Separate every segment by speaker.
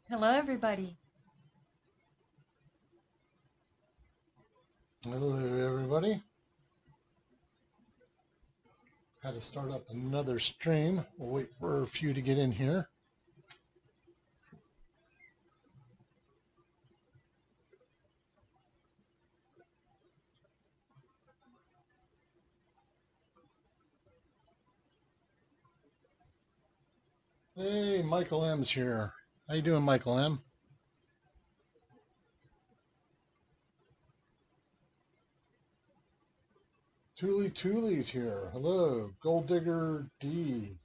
Speaker 1: Hello, everybody.
Speaker 2: Hello, everybody. Had to start up another stream. We'll wait for a few to get in here. Hey, Michael M's here. How you doing, Michael M? Tooley's here. Hello, Gold Digger D.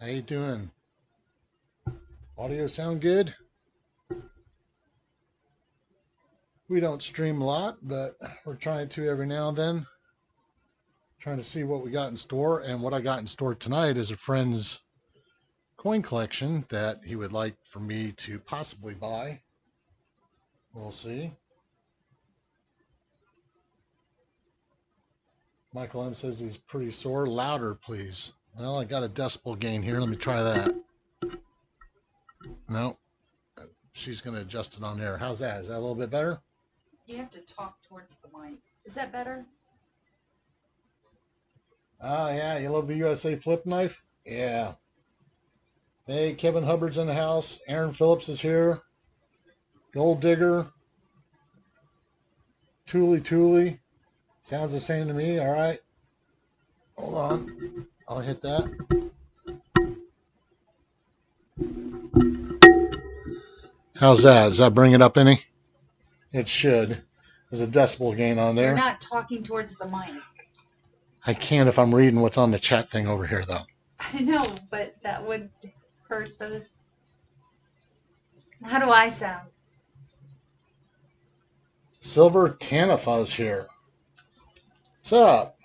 Speaker 2: How you doing? Audio sound good? We don't stream a lot, but we're trying to every now and then. Trying to see what we got in store, and what I got in store tonight is a friend's coin collection that he would like for me to possibly buy. We'll see. Michael M says he's pretty sore. Louder, please. Well, I got a decibel gain here. Let me try that. No, she's going to adjust it on there. How's that? Is that a little bit better?
Speaker 1: You have to talk towards the mic. Is that better?
Speaker 2: Ah, yeah. You love the USA flip knife? Yeah. Hey, Kevin Hubbard's in the house. Aaron Phillips is here. Gold Digger. Tooley. Sounds the same to me. All right. Hold on. I'll hit that. How's that? Does that bring it up any? It should. There's a decibel gain on there.
Speaker 1: You're not talking towards the mic.
Speaker 2: I can if I'm reading what's on the chat thing over here, though.
Speaker 1: I know, but that would hurt those. How do I sound?
Speaker 2: Silver Canifuzz here. What's up?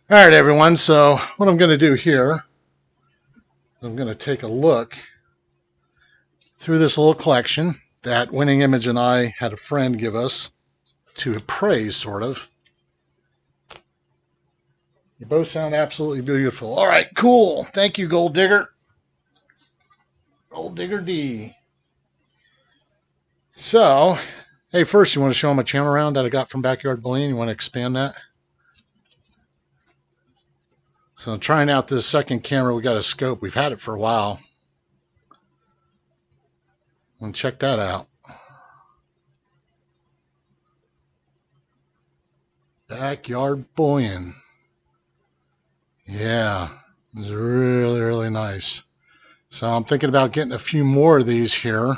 Speaker 2: All right, everyone. So what I'm going to do here, I'm going to take a look through this little collection that Winning Image and I had a friend give us to appraise, sort of. You both sound absolutely beautiful. All right, cool. Thank you, Gold Digger. Gold Digger D. So, hey, first, you want to show them a channel round that I got from Backyard Bullion? You want to expand that? So, I'm trying out this second camera. We got a scope. We've had it for a while. And check that out. Backyard Bullion. Yeah, it's really, really nice. So I'm thinking about getting a few more of these here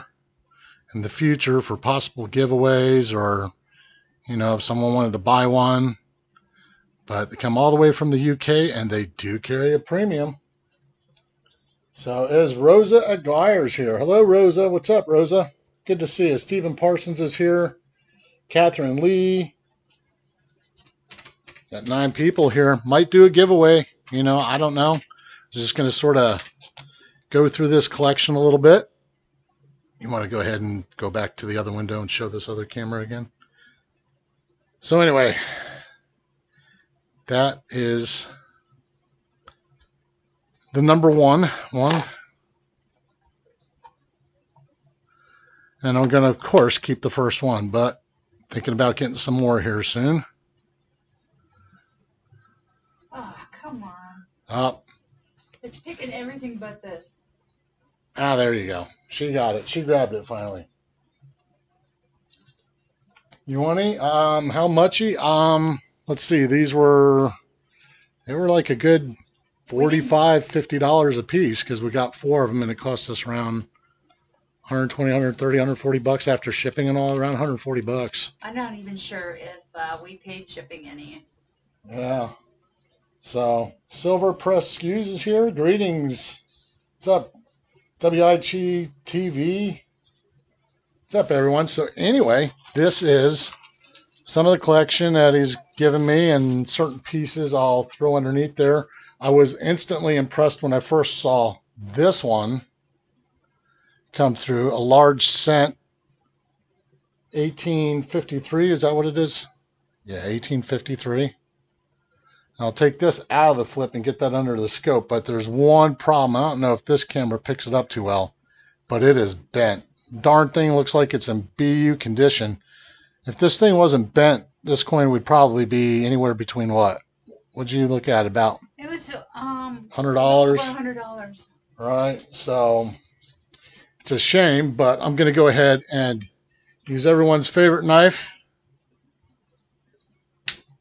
Speaker 2: in the future for possible giveaways, or, you know, if someone wanted to buy one. But they come all the way from the UK, and they do carry a premium. So is Rosa Aguirre's here. Hello, Rosa. What's up, Rosa? Good to see you. Stephen Parsons is here. Catherine Lee. Got 9 people here. Might do a giveaway. You know, I don't know. Just going to sort of go through this collection a little bit. You want to go ahead and go back to the other window and show this other camera again? So anyway, that is the number one. And I'm going to, of course, keep the first one, but thinking about getting some more here soon.
Speaker 1: Oh, come on.
Speaker 2: Oh.
Speaker 1: It's picking everything but this.
Speaker 2: Ah, there you go. She got it. She grabbed it finally. You want any? How muchy? Let's see. They were like a good $45, $50 a piece, because we got 4 of them, and it cost us around 120, 130, 140 bucks after shipping and all, around 140 bucks.
Speaker 1: I'm not even sure if we paid shipping any.
Speaker 2: Yeah. So, Silver Press Skews is here. Greetings. What's up, WIG TV? What's up, everyone? So, anyway, this is some of the collection that he's given me, and certain pieces I'll throw underneath there. I was instantly impressed when I first saw this one come through. A large cent 1853. Is that what it is? Yeah, 1853. I'll take this out of the flip and get that under the scope, but there's one problem. I don't know if this camera picks it up too well, but it is bent. Darn thing looks like it's in BU condition. If this thing wasn't bent, this coin would probably be anywhere between what? What'd you look at? About
Speaker 1: It was
Speaker 2: $100.
Speaker 1: $100.
Speaker 2: Right, so it's a shame, but I'm going to go ahead and use everyone's favorite knife.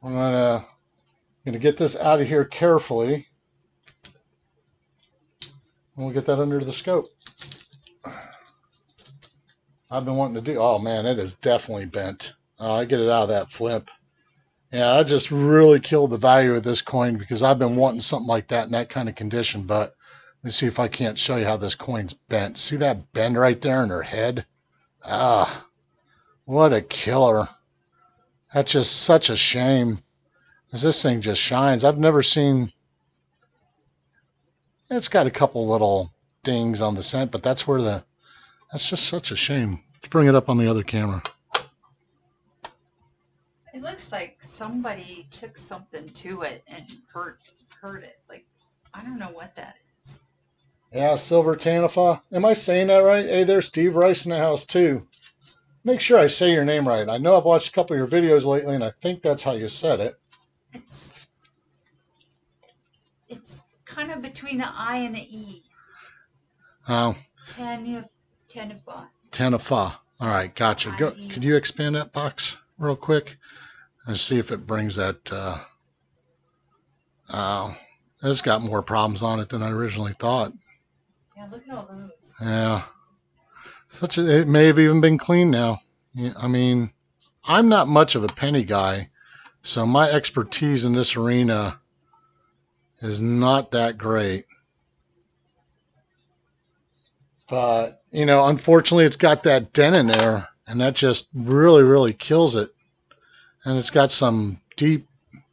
Speaker 2: I'm going to get this out of here carefully. And we'll get that under the scope. I've been wanting to do, oh man, it is definitely bent. I get it out of that flip. Yeah, that just really killed the value of this coin because I've been wanting something like that in that kind of condition, but let me see if I can't show you how this coin's bent. See that bend right there in her head? Ah, what a killer. That's just such a shame. Because this thing just shines. I've never seen... It's got a couple little dings on the cent, but that's where the... That's just such a shame. Let's bring it up on the other camera.
Speaker 1: It looks like somebody took something to it and hurt it. Like, I don't know what that is.
Speaker 2: Yeah, Silver Tanifa. Am I saying that right? Hey, there's Steve Rice in the house, too. Make sure I say your name right. I know I've watched a couple of your videos lately, and I think that's how you said it.
Speaker 1: It's kind of between an I and an E.
Speaker 2: Oh.
Speaker 1: Tanifa.
Speaker 2: All right, gotcha. Go, could you expand that box real quick and see if it brings that? It's got more problems on it than I originally thought.
Speaker 1: Yeah, look at all those.
Speaker 2: Yeah. It may have even been clean now. I mean, I'm not much of a penny guy, so my expertise in this arena is not that great. But, unfortunately, it's got that dent in there, and that just really, really kills it. And it's got some deep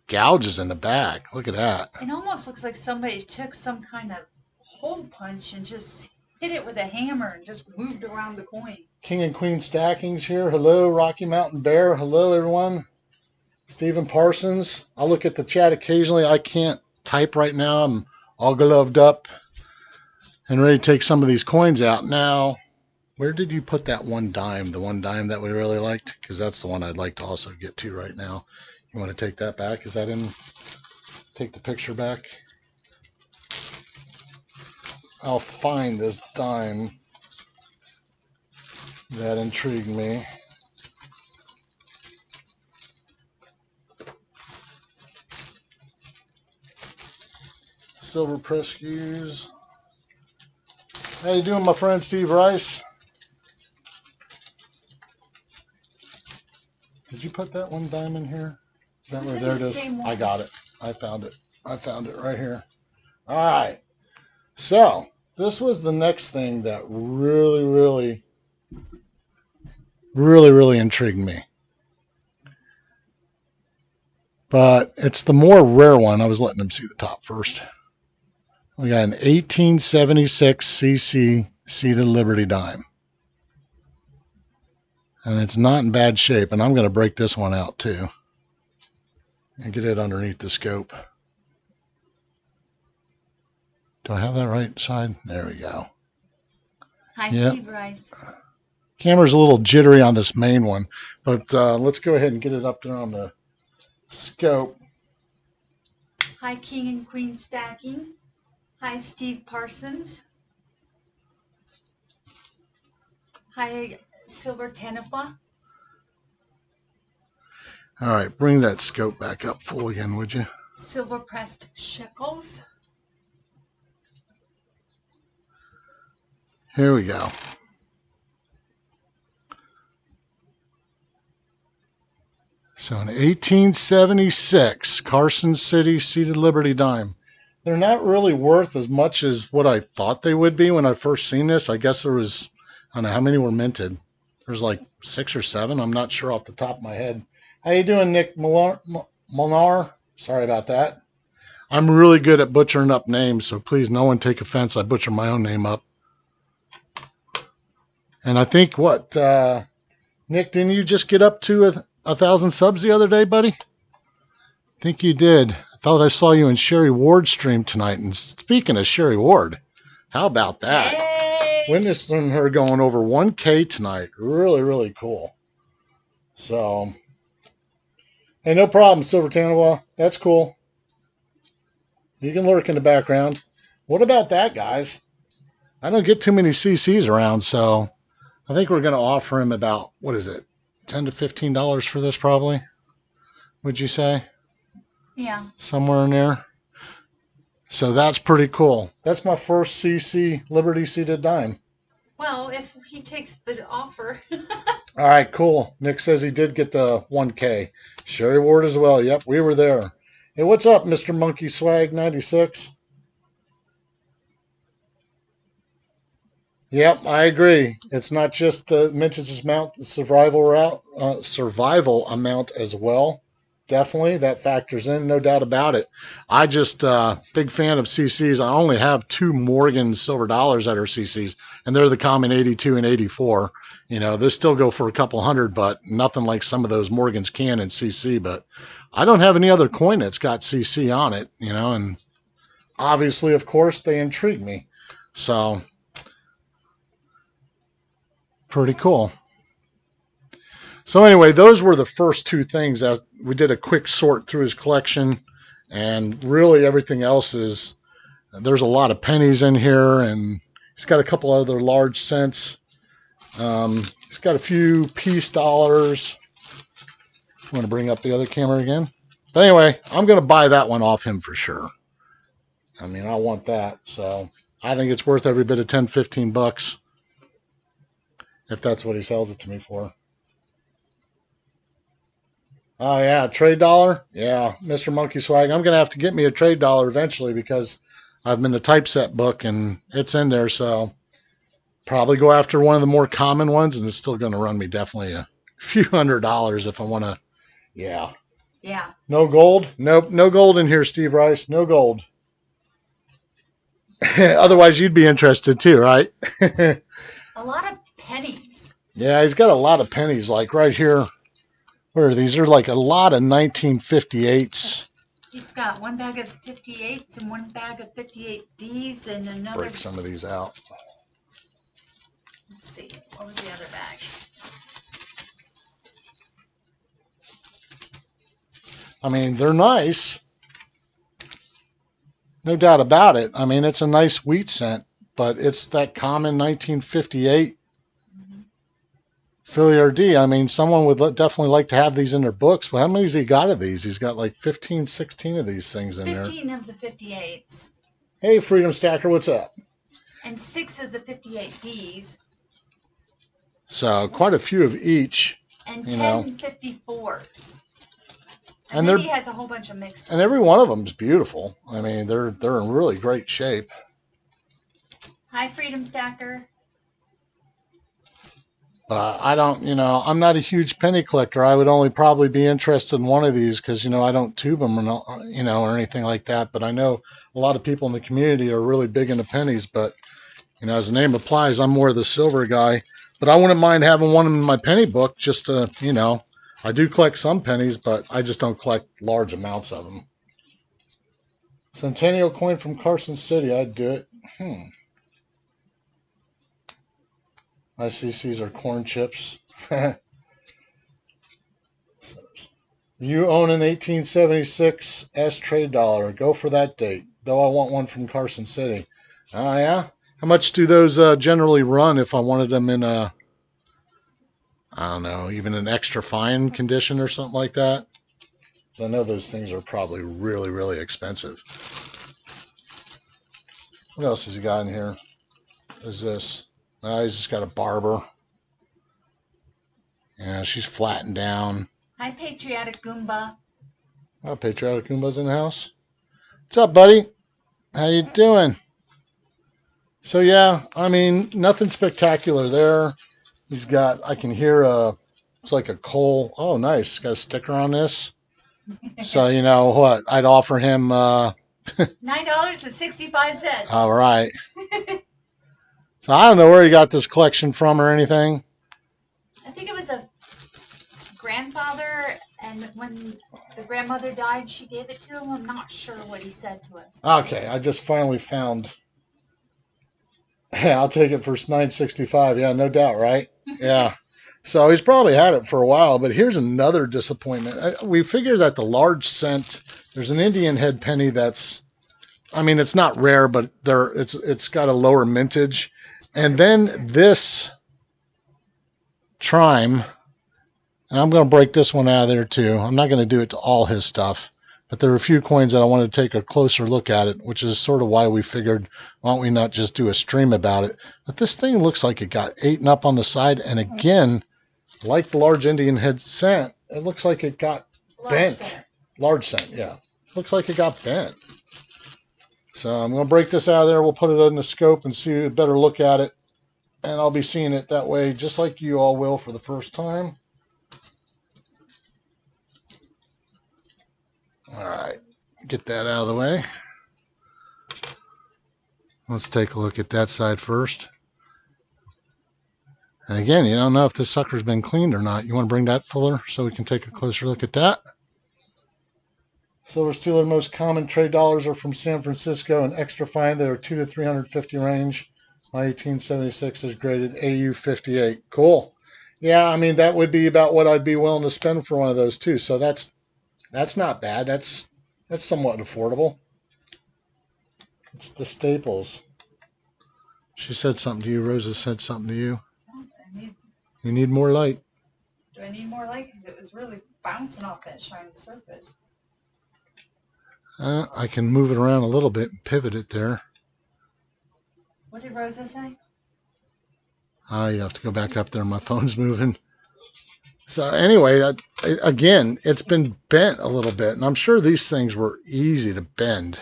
Speaker 2: gouges in the back. Look at that.
Speaker 1: It almost looks like somebody took some kind of hole punch and just hit it with a hammer and just moved around the coin.
Speaker 2: King and Queen Stackings here. Hello, Rocky Mountain Bear. Hello, everyone. Stephen Parsons. I'll look at the chat occasionally. I can't type right now. I'm all gloved up and ready to take some of these coins out. Now, where did you put that one dime? The one dime that we really liked? Because that's the one I'd like to also get to right now. You want to take that back? Is that in? Take the picture back. I'll find this dime that intrigued me. Silver Prescues. How you doing, my friend Steve Rice? Did you put that one dime in here? Is that where? There it is. I got it. I found it. I found it right here. All right. So this was the next thing that really intrigued me. But it's the more rare one. I was letting them see the top first. We got an 1876 CC seated Liberty dime. And it's not in bad shape. And I'm going to break this one out too. And get it underneath the scope. Do I have that right side? There we go.
Speaker 1: Hi, yep. Steve Rice.
Speaker 2: Camera's a little jittery on this main one. But let's go ahead and get it up there on the scope.
Speaker 1: Hi, King and Queen Stacking. Hi, Steve Parsons. Hi, Silver Tanifa.
Speaker 2: All right, bring that scope back up full again, would you?
Speaker 1: Silver pressed shekels.
Speaker 2: Here we go. So an 1876 Carson City seated Liberty dime. They're not really worth as much as what I thought they would be when I first seen this. I guess there was, I don't know how many were minted. There's like 6 or 7. I'm not sure off the top of my head. How you doing, Nick Molnar? Sorry about that. I'm really good at butchering up names, so please no one take offense. I butcher my own name up. And I think what Nick Nick, didn't you just get up to 1,000 subs the other day, buddy? I think you did. I thought I saw you in Sherry Ward's stream tonight. And speaking of Sherry Ward, how about that?
Speaker 1: Hey.
Speaker 2: Witnessing her going over 1K tonight. Really, really cool. So, hey, no problem, Silver Tanawa. That's cool. You can lurk in the background. What about that, guys? I don't get too many CCs around, so I think we're going to offer him about, what is it, $10 to $15 for this probably? Would you say?
Speaker 1: Yeah.
Speaker 2: Somewhere in there. So that's pretty cool. That's my first CC Liberty seated dime.
Speaker 1: Well, if he takes the offer.
Speaker 2: All right, cool. Nick says he did get the 1K. Sherry Ward as well. Yep, we were there. Hey, what's up, Mr. Monkey Swag 96? Yep, I agree. It's not just the mintage amount, the survival amount as well. Definitely, that factors in, no doubt about it. I just big fan of CCs. I only have 2 Morgan silver dollars that are CCs, and they're the common 82 and 84. You know, they still go for a couple hundred, but nothing like some of those Morgans can in CC. But I don't have any other coin that's got CC on it, you know, and obviously, of course, they intrigue me. So, pretty cool. So anyway, those were the first 2 things that we did a quick sort through his collection, and really everything else is, there's a lot of pennies in here, and he's got a couple other large cents. He's got a few piece dollars. I'm going to bring up the other camera again. But anyway, I'm going to buy that one off him for sure. I mean, I want that. So I think it's worth every bit of 10, 15 bucks if that's what he sells it to me for. Oh, yeah, trade dollar? Yeah, Mr. Monkey Swag. I'm going to have to get me a trade dollar eventually because I've been the typeset book and it's in there. So probably go after one of the more common ones, and it's still going to run me definitely a few $100s if I want to. Yeah.
Speaker 1: Yeah.
Speaker 2: No gold? Nope, no gold in here, Steve Rice. No gold. Otherwise, you'd be interested too, right?
Speaker 1: A lot of pennies.
Speaker 2: Yeah, he's got a lot of pennies, like right here. Where are these? Are like a lot of 1958s.
Speaker 1: He's got 1 bag of 58s and 1 bag of 58Ds and another.
Speaker 2: Break some of these out.
Speaker 1: Let's see. What was the other bag?
Speaker 2: I mean, they're nice. No doubt about it. I mean, it's a nice wheat scent, but it's that common 1958 Philly RD. I mean, someone would definitely like to have these in their books, but how many has he got of these? He's got like 15, 16 of these things in
Speaker 1: 15
Speaker 2: there.
Speaker 1: 15 of the 58s.
Speaker 2: Hey, Freedom Stacker, what's up?
Speaker 1: And 6 of the 58Ds.
Speaker 2: So quite a few of each.
Speaker 1: And 10 54s.
Speaker 2: And
Speaker 1: then he has a whole bunch of mixed ones.
Speaker 2: And every one of them is beautiful. I mean, they're in really great shape.
Speaker 1: Hi, Freedom Stacker.
Speaker 2: I don't, I'm not a huge penny collector. I would only probably be interested in one of these because, I don't tube them or, or anything like that. But I know a lot of people in the community are really big into pennies. But, as the name applies, I'm more of the silver guy. But I wouldn't mind having one in my penny book just to, I do collect some pennies, but I just don't collect large amounts of them. Centennial coin from Carson City, I'd do it. My CCs are corn chips. You own an 1876 S trade dollar. Go for that date. Though I want one from Carson City. Oh, yeah? How much do those generally run if I wanted them in a, I don't know, even an extra fine condition or something like that? I know those things are probably really, really expensive. What else has he got in here? What is this? He's just got a barber. Yeah, she's flattened down.
Speaker 1: Hi, Patriotic Goomba.
Speaker 2: Oh, Patriotic Goomba's in the house. What's up, buddy? How you doing? So, yeah, I mean, nothing spectacular there. He's got, I can hear it's like a coal. Oh, nice. Got a sticker on this. So, what? I'd offer him
Speaker 1: $9.65.
Speaker 2: All right. So I don't know where he got this collection from or anything.
Speaker 1: I think it was a grandfather, and when the grandmother died, she gave it to him. I'm not sure what he said to us.
Speaker 2: Okay, I just finally found. Yeah, I'll take it for $9.65. Yeah, no doubt, right? Yeah. So he's probably had it for a while, but here's another disappointment. We figure that the large cent, there's an Indian head penny that's, I mean, it's not rare, but it's got a lower mintage. And then this Trime, and I'm going to break this one out of there too. I'm not going to do it to all his stuff, but there are a few coins that I want to take a closer look at it, which is sort of why we figured, why don't we not just do a stream about it? But this thing looks like it got eaten up on the side, and again, like the large Indian head cent, it looks like it got bent. Large cent, yeah. Looks like it got bent. So I'm going to break this out of there. We'll put it in the scope and see a better look at it. And I'll be seeing it that way, just like you all will for the first time. All right, get that out of the way. Let's take a look at that side first. And again, you don't know if this sucker's been cleaned or not. You want to bring that fuller so we can take a closer look at that. Silver Steeler most common trade dollars are from San Francisco and extra fine. They are 2 to 350 range. My 1876 is graded AU 58. Cool. Yeah, I mean that would be about what I'd be willing to spend for one of those too. So that's not bad. That's somewhat affordable. It's the staples. She said something to you. Rosa said something to you. You need more light.
Speaker 1: Do I need more light? Because it was really bouncing off that shiny surface.
Speaker 2: I can move it around a little bit and pivot it there.
Speaker 1: What did Rosa say?
Speaker 2: You have to go back up there. My phone's moving. So anyway, again, it's been bent a little bit, and I'm sure these things were easy to bend.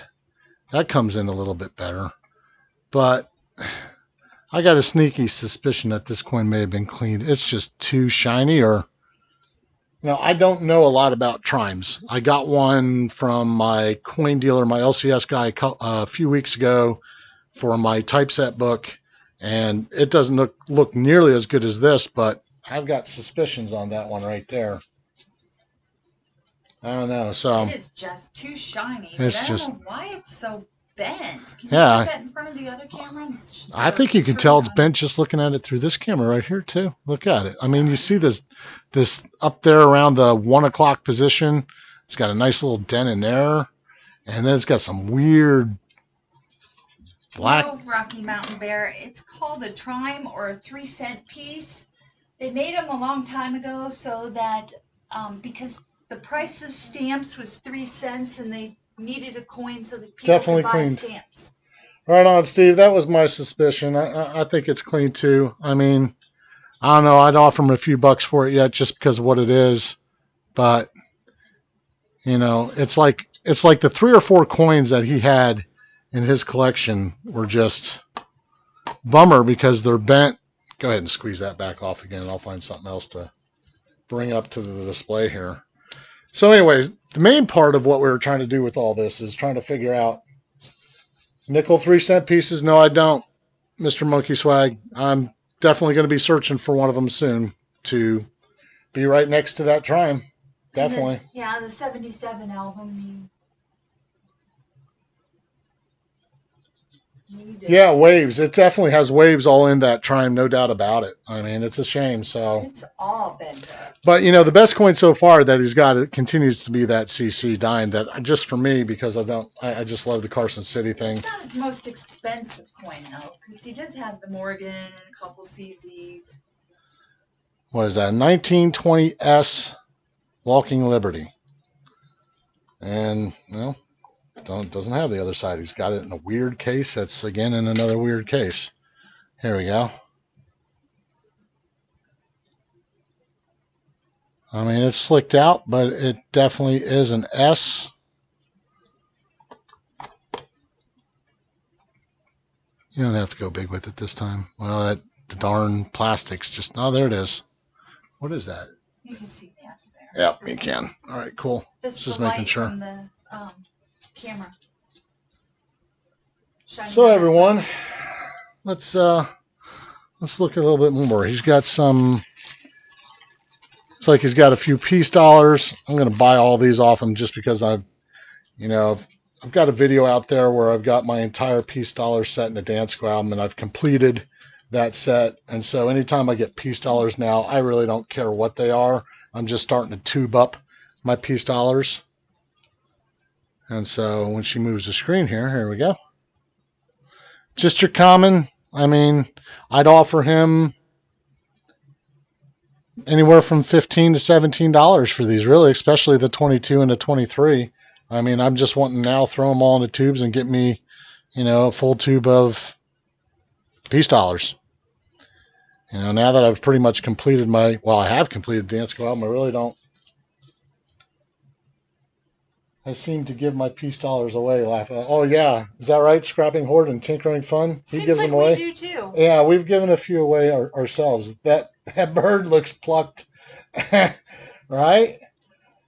Speaker 2: That comes in a little bit better. But I got a sneaky suspicion that this coin may have been cleaned. It's just too shiny, or I don't know a lot about Trimes. I got one from my coin dealer, my LCS guy, a few weeks ago for my typeset book, and it doesn't look nearly as good as this, but I've got suspicions on that one right there. I don't know. So
Speaker 1: it is just too shiny. But I don't know why it's so bent. Can you put that in front of the other camera?
Speaker 2: I think you can tell it's bent just looking at it through this camera right here too. Look at it. I mean, you see this up there around the 1 o'clock position. It's got a nice little dent in there, and then it's got some weird black.
Speaker 1: No, Rocky Mountain Bear. It's called a Trime or a 3-cent piece. They made them a long time ago so that because the price of stamps was 3 cents and they needed a coin so that people could buy stamps.
Speaker 2: Right on, Steve. That was my suspicion. I think it's clean too. I mean, I don't know. I'd offer him a few bucks for it yet just because of what it is. But, it's like the 3 or 4 coins that he had in his collection were just bummer because they're bent. Go ahead and squeeze that back off again, and I'll find something else to bring up to the display here. So anyways, the main part of what we were trying to do with all this is trying to figure out nickel 3-cent pieces. No, I don't, Mr. Monkey Swag. I'm definitely going to be searching for one of them soon to be right next to that Trime. Definitely.
Speaker 1: The 77 album.
Speaker 2: Yeah, waves. It definitely has waves all in that Trime, no doubt about it. I mean, it's a shame. So
Speaker 1: it's all bent up.
Speaker 2: But the best coin so far that he's got, it continues to be that CC dime. That just for me, because I just love the Carson City thing.
Speaker 1: It's not his most expensive coin though, because he does have the Morgan and a couple CCs.
Speaker 2: What is that? 1920S Walking Liberty, and doesn't have the other side. He's got it in a weird case. That's again in another weird case. Here we go. I mean, it's slicked out, but it definitely is an S. You don't have to go big with it this time. Well, the darn plastic's just... Oh, there it is. What is that?
Speaker 1: You can see the S there.
Speaker 2: Yep, you can. All right, cool.
Speaker 1: Just making sure. From the camera.
Speaker 2: So everyone, let's look a little bit more. He's got some Looks like he's got a few peace dollars. I'm going to buy all these off him just because I've got a video out there where I've got my entire peace dollar set in a Dansko album, and I've completed that set. And so anytime I get peace dollars now, I really don't care what they are. I'm just starting to tube up my peace dollars. And so when she moves the screen here we go. Just your common. I mean, I'd offer him anywhere from $15 to $17 for these, really, especially the 22 and the 23. I mean, I'm just wanting now throw them all in the tubes and get me, a full tube of peace dollars. Now that I've pretty much completed I have completed the Dansko album, I really don't. I seem to give my peace dollars away. Oh yeah, is that right? Scrapping Horde and Tinkering Fun. He
Speaker 1: Seems
Speaker 2: gives
Speaker 1: like
Speaker 2: them away.
Speaker 1: We do too.
Speaker 2: Yeah, we've given a few away ourselves. That bird looks plucked, right?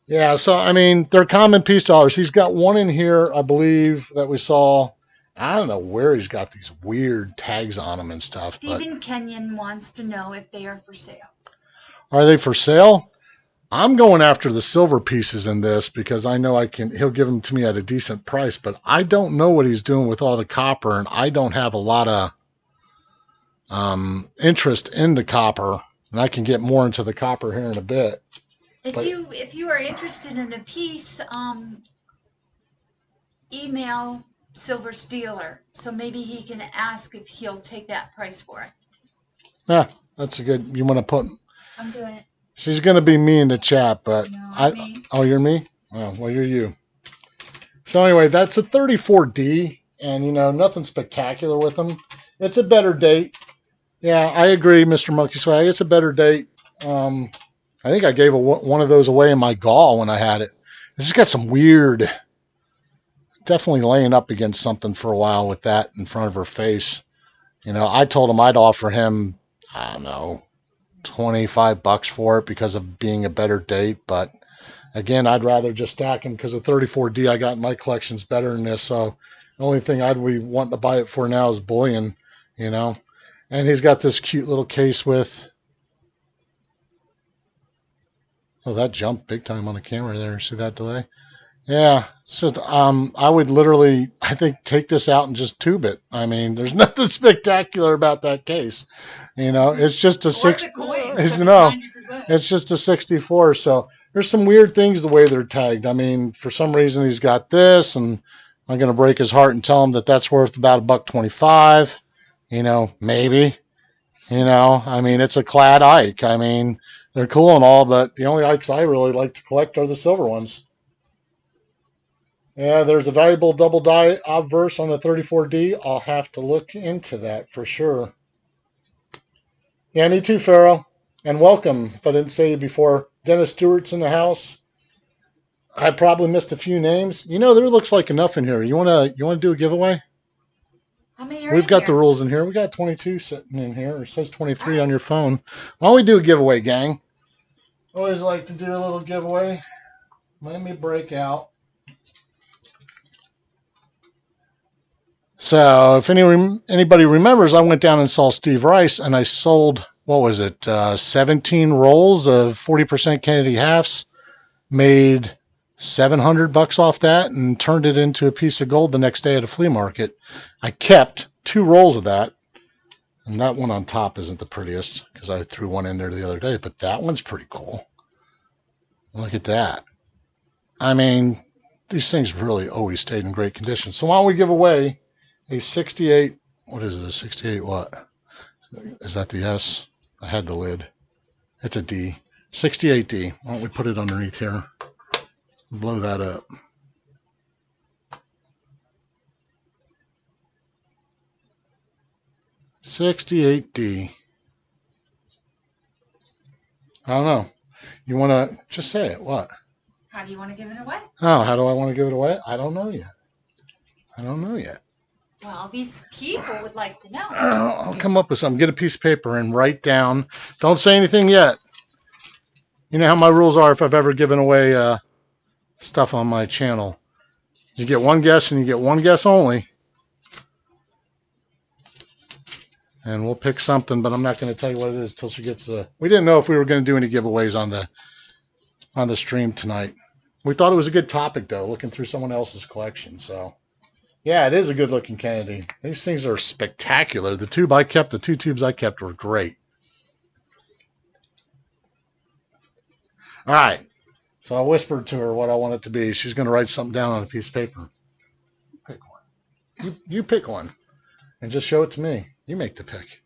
Speaker 2: Yeah. So I mean, they're common peace dollars. He's got one in here, I believe, that we saw. I don't know where he's got these weird tags on them and stuff.
Speaker 1: Stephen Kenyon wants to know if they are for sale.
Speaker 2: Are they for sale? I'm going after the silver pieces in this because I know he'll give them to me at a decent price, but I don't know what he's doing with all the copper, and I don't have a lot of interest in the copper, and I can get more into the copper here in a bit.
Speaker 1: If you are interested in a piece, email Silver Stealer, so maybe he can ask if he'll take that price for it.
Speaker 2: Yeah, that's a good. You want to put?
Speaker 1: I'm doing it.
Speaker 2: She's going to be me in the chat, but
Speaker 1: no, me.
Speaker 2: Oh, you're me? Oh, well, you're you. So anyway, that's a 34D, and nothing spectacular with them. It's a better date. Yeah, I agree, Mr. Monkey Swag. It's a better date. I think I gave one of those away in my gall when I had it. It's just got some weird, definitely laying up against something for a while with that in front of her face. I told him I'd offer him, I don't know, $25 for it because of being a better date, but again, I'd rather just stack them because the 34D I got in my collection's better than this. So the only thing I'd be wanting to buy it for now is bullion, And he's got this cute little case with. Oh, that jumped big time on the camera there. See that delay? Yeah. So I would literally, I think, take this out and just tube it. I mean, there's nothing spectacular about that case. It's just a it's just a 64. So there's some weird things the way they're tagged. I mean, for some reason he's got this, and I'm going to break his heart and tell him that that's worth about $1.25. Maybe. I mean, it's a clad Ike. I mean, they're cool and all, but the only Ikes I really like to collect are the silver ones. Yeah, there's a valuable double die obverse on the 34D. I'll have to look into that for sure. Yeah, me too, Pharaoh. And welcome, if I didn't say you before. Dennis Stewart's in the house. I probably missed a few names. There looks like enough in here. You wanna do a giveaway?
Speaker 1: How many are
Speaker 2: We've got
Speaker 1: here?
Speaker 2: the rules in here. We got 22 sitting in here. It says 23 on your phone. Why don't we do a giveaway, gang? Always like to do a little giveaway. Let me break out. So if anybody remembers, I went down and saw Steve Rice, and I sold, 17 rolls of 40% Kennedy halves, made $700 off that, and turned it into a piece of gold the next day at a flea market. I kept 2 rolls of that, and that one on top isn't the prettiest because I threw one in there the other day, but that one's pretty cool. Look at that. I mean, these things really always stayed in great condition. So why don't we give away a 68, what is it, a 68 what? Is that the S? I had the lid. It's a D. 68D. Why don't we put it underneath here? Blow that up. $68D. I don't know. You want to just say it? What?
Speaker 1: How do you want to give it away?
Speaker 2: Oh, how do I want to give it away? I don't know yet.
Speaker 1: Well, these people would like to know.
Speaker 2: I'll come up with something. Get a piece of paper and write down. Don't say anything yet. You know how my rules are if I've ever given away stuff on my channel. You get one guess and you get one guess only. And we'll pick something, but I'm not going to tell you what it is until she gets the... We didn't know if we were going to do any giveaways on the stream tonight. We thought it was a good topic, though, looking through someone else's collection. So, yeah, it is a good-looking Kennedy. These things are spectacular. The two tubes I kept were great. All right. So I whispered to her what I want it to be. She's going to write something down on a piece of paper. Pick one. You pick one and just show it to me. You make the pick.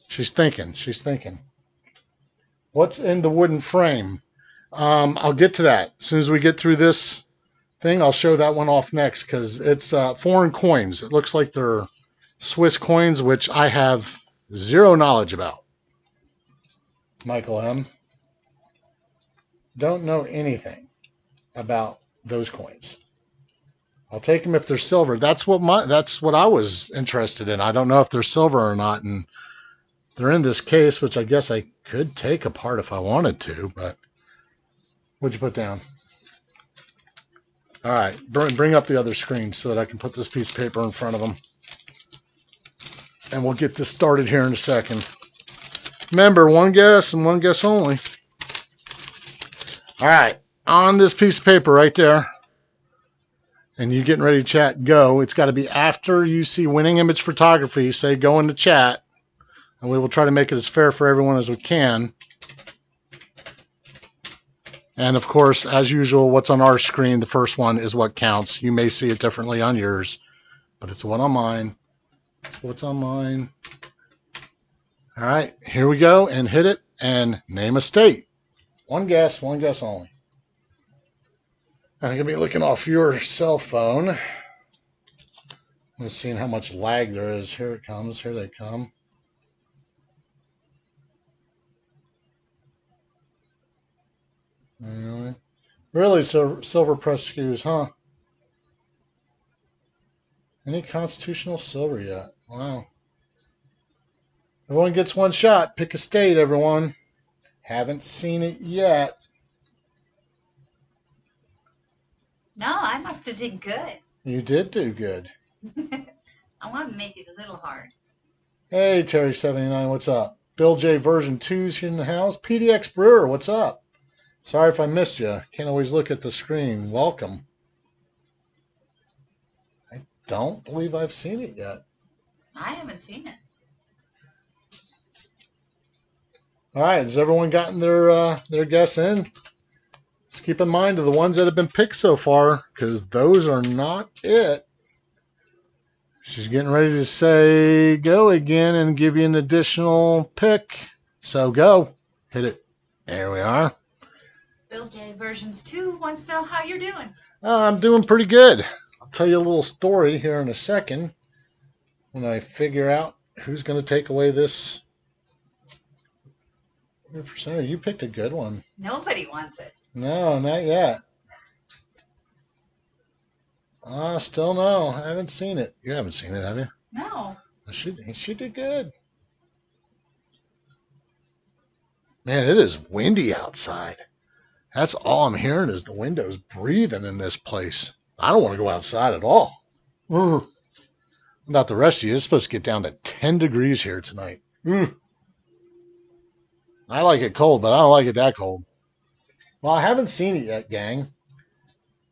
Speaker 2: She's thinking. She's thinking. What's in the wooden frame? I'll get to that. As soon as we get through this thing, I'll show that one off next because it's foreign coins. It looks like they're Swiss coins, which I have zero knowledge about. Michael M. Don't know anything about those coins. I'll take them if they're silver. That's what I was interested in. I don't know if they're silver or not, and they're in this case, which I guess I could take apart if I wanted to. But what'd you put down? All right, bring up the other screen so that I can put this piece of paper in front of them, and we'll get this started here in a second. Remember, one guess and one guess only. All right, on this piece of paper right there, and you getting ready to chat, go. It's got to be after you see winning image photography, say go into chat, and we will try to make it as fair for everyone as we can. And of course, as usual, what's on our screen, the first one is what counts. You may see it differently on yours, but it's what on mine. It's what's on mine. All right, here we go, and hit it, and name a state. One guess only. I'm going to be looking off your cell phone. Let's see how much lag there is. Here it comes. Here they come. Really, silver press SKUs, huh? Any constitutional silver yet? Wow. Everyone gets one shot. Pick a state, everyone. Haven't seen it yet.
Speaker 1: No, I must have did good.
Speaker 2: You did do good.
Speaker 1: I want to make it a little hard.
Speaker 2: Hey, Terry79, what's up? Bill J version 2's here in the house. PDX Brewer, what's up? Sorry if I missed you. Can't always look at the screen. Welcome. I don't believe I've seen it yet.
Speaker 1: I haven't seen it.
Speaker 2: All right, has everyone gotten their guess in? Just keep in mind of the ones that have been picked so far, because those are not it. She's getting ready to say go again and give you an additional pick. So go. Hit it. There we are.
Speaker 1: Bill J versions 2 wants to know how you're doing.
Speaker 2: I'm doing pretty good. I'll tell you a little story here in a second when I figure out who's going to take away this. 100%. You picked a good one.
Speaker 1: Nobody wants it.
Speaker 2: No, not yet. Still no. I haven't seen it. You haven't seen it, have you?
Speaker 1: No.
Speaker 2: She did good. Man, it is windy outside. That's all I'm hearing is the windows breathing in this place. I don't want to go outside at all. About the rest of you, it's supposed to get down to 10 degrees here tonight. I like it cold, but I don't like it that cold. Well, I haven't seen it yet, gang.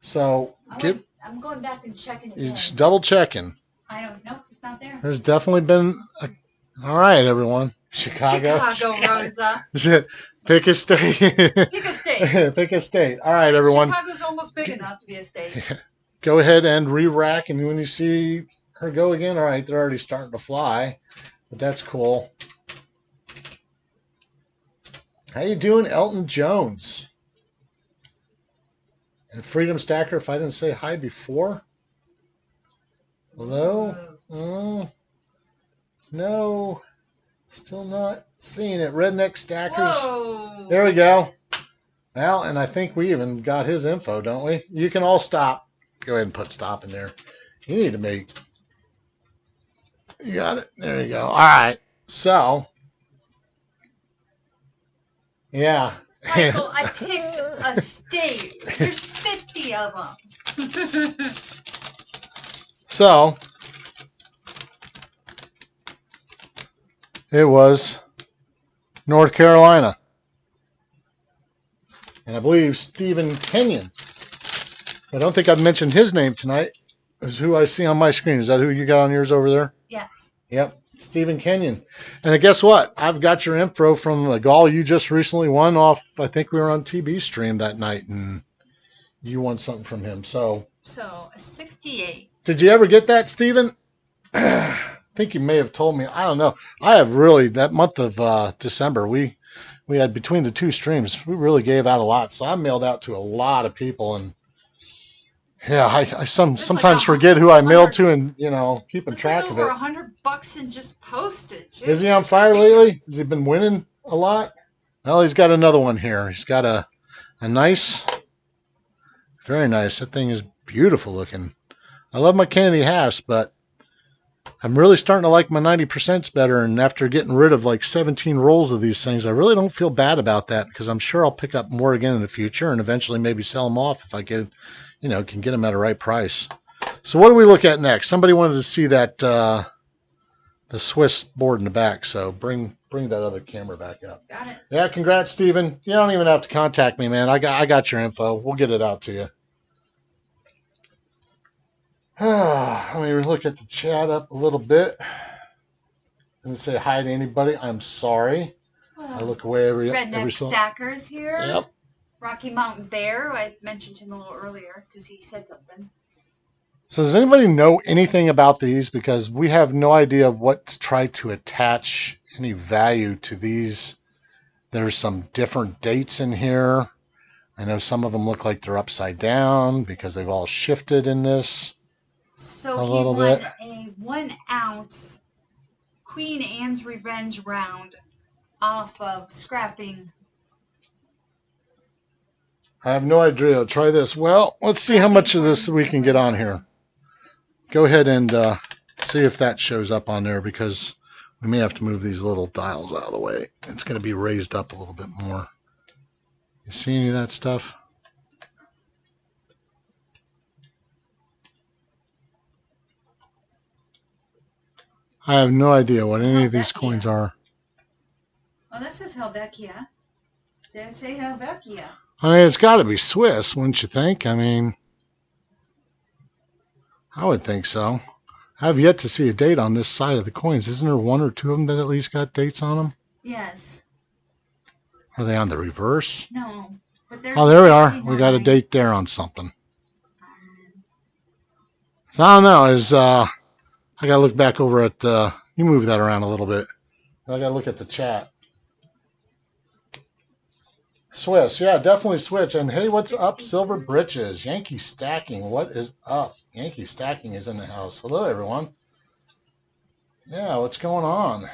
Speaker 2: So
Speaker 1: I'm going back and checking it.
Speaker 2: It's double checking.
Speaker 1: I don't know. It's not there.
Speaker 2: There's definitely been. All right, everyone. Chicago,
Speaker 1: Rosa.
Speaker 2: Pick a state.
Speaker 1: Pick a state.
Speaker 2: Pick a state. All right, everyone.
Speaker 1: Chicago's almost big enough to be a state.
Speaker 2: Go ahead and re-rack, and when you see her go again, all right, they're already starting to fly, but that's cool. How you doing, Elton Jones? And Freedom Stacker, if I didn't say hi before. Hello? Oh, no. Still not seeing it. Redneck Stackers.
Speaker 1: Whoa.
Speaker 2: There we go. Well, and I think we even got his info, don't we? You can all stop. Go ahead and put stop in there. You need to make... You got it. There you go. All right. So... Yeah.
Speaker 1: Michael, I picked a state. There's 50 of them.
Speaker 2: So, It was North Carolina. And I believe Stephen Kenyon. I don't think I've mentioned his name tonight. Is who I see on my screen. Is that who you got on yours over there?
Speaker 1: Yes.
Speaker 2: Yep, Stephen Kenyon. And guess what? I've got your info from a gall you just recently won off. I think we were on TB stream that night, and you won something from him. So
Speaker 1: a 68.
Speaker 2: Did you ever get that, Stephen? I think you may have told me. I don't know. I have really, that month of December, we had between the two streams, we really gave out a lot. So I mailed out to a lot of people, and yeah, I sometimes forget who I mailed to, and keeping track of it.
Speaker 1: Over $100 in just postage.
Speaker 2: Is he on fire lately? Has he been winning a lot? Well, he's got another one here. He's got a nice, very nice. That thing is beautiful looking. I love my Kennedy halves, but I'm really starting to like my 90% better. And after getting rid of like 17 rolls of these things, I really don't feel bad about that, because I'm sure I'll pick up more again in the future and eventually maybe sell them off if I can get them at a right price. So what do we look at next? Somebody wanted to see that the Swiss board in the back, so bring that other camera back up.
Speaker 1: Got it.
Speaker 2: Yeah, congrats, Stephen. You don't even have to contact me, man. I got your info. We'll get it out to you. Let me look at the chat up a little bit. I'm going to say hi to anybody. I'm sorry. I look away every so.
Speaker 1: Stackers here.
Speaker 2: Yep.
Speaker 1: Rocky Mountain Bear. I mentioned him a little earlier because he said something.
Speaker 2: So does anybody know anything about these? Because we have no idea what to try to attach any value to these. There's some different dates in here. I know some of them look like they're upside down because they've all shifted in this.
Speaker 1: So he won a 1 ounce Queen Anne's Revenge round off of scrapping.
Speaker 2: I have no idea. I'll try this. Well, let's see how much of this we can get on here. Go ahead and see if that shows up on there, because we may have to move these little dials out of the way. It's going to be raised up a little bit more. You see any of that stuff? I have no idea what any of these coins are.
Speaker 1: Oh, this is Helvetia. They say Helvetia.
Speaker 2: I mean, it's got to be Swiss, wouldn't you think? I mean, I would think so. I have yet to see a date on this side of the coins. Isn't there one or two of them that at least got dates on them?
Speaker 1: Yes.
Speaker 2: Are they on the reverse?
Speaker 1: No. But
Speaker 2: oh, there we are. We got a date there on something. So I don't know. I got to look back over at, you move that around a little bit. I got to look at the chat. Swiss, yeah, definitely Swiss. And hey, what's up, Silver Britches? Yankee Stacking, what is up? Yankee Stacking is in the house. Hello, everyone. Yeah, what's going on?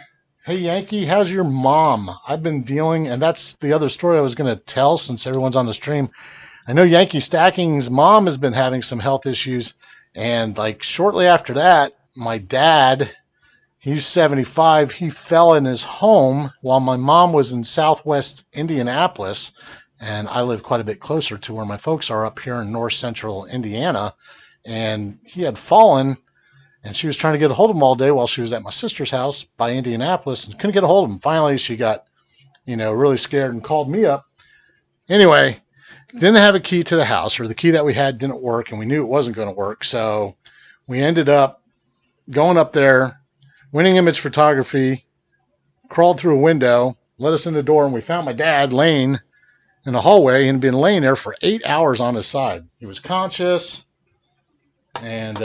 Speaker 2: Hey, Yankee, how's your mom? I've been dealing, and that's the other story I was going to tell since everyone's on the stream. I know Yankee Stacking's mom has been having some health issues, and like shortly after that, my dad, he's 75, he fell in his home while my mom was in southwest Indianapolis, and I live quite a bit closer to where my folks are up here in north central Indiana, and he had fallen, and she was trying to get a hold of him all day while she was at my sister's house by Indianapolis and couldn't get a hold of him. Finally, she got, really scared and called me up. Anyway, didn't have a key to the house, or the key that we had didn't work, and we knew it wasn't going to work, so we ended up going up there, winning image photography, crawled through a window, let us in the door, and we found my dad laying in the hallway and been laying there for 8 hours on his side. He was conscious, and,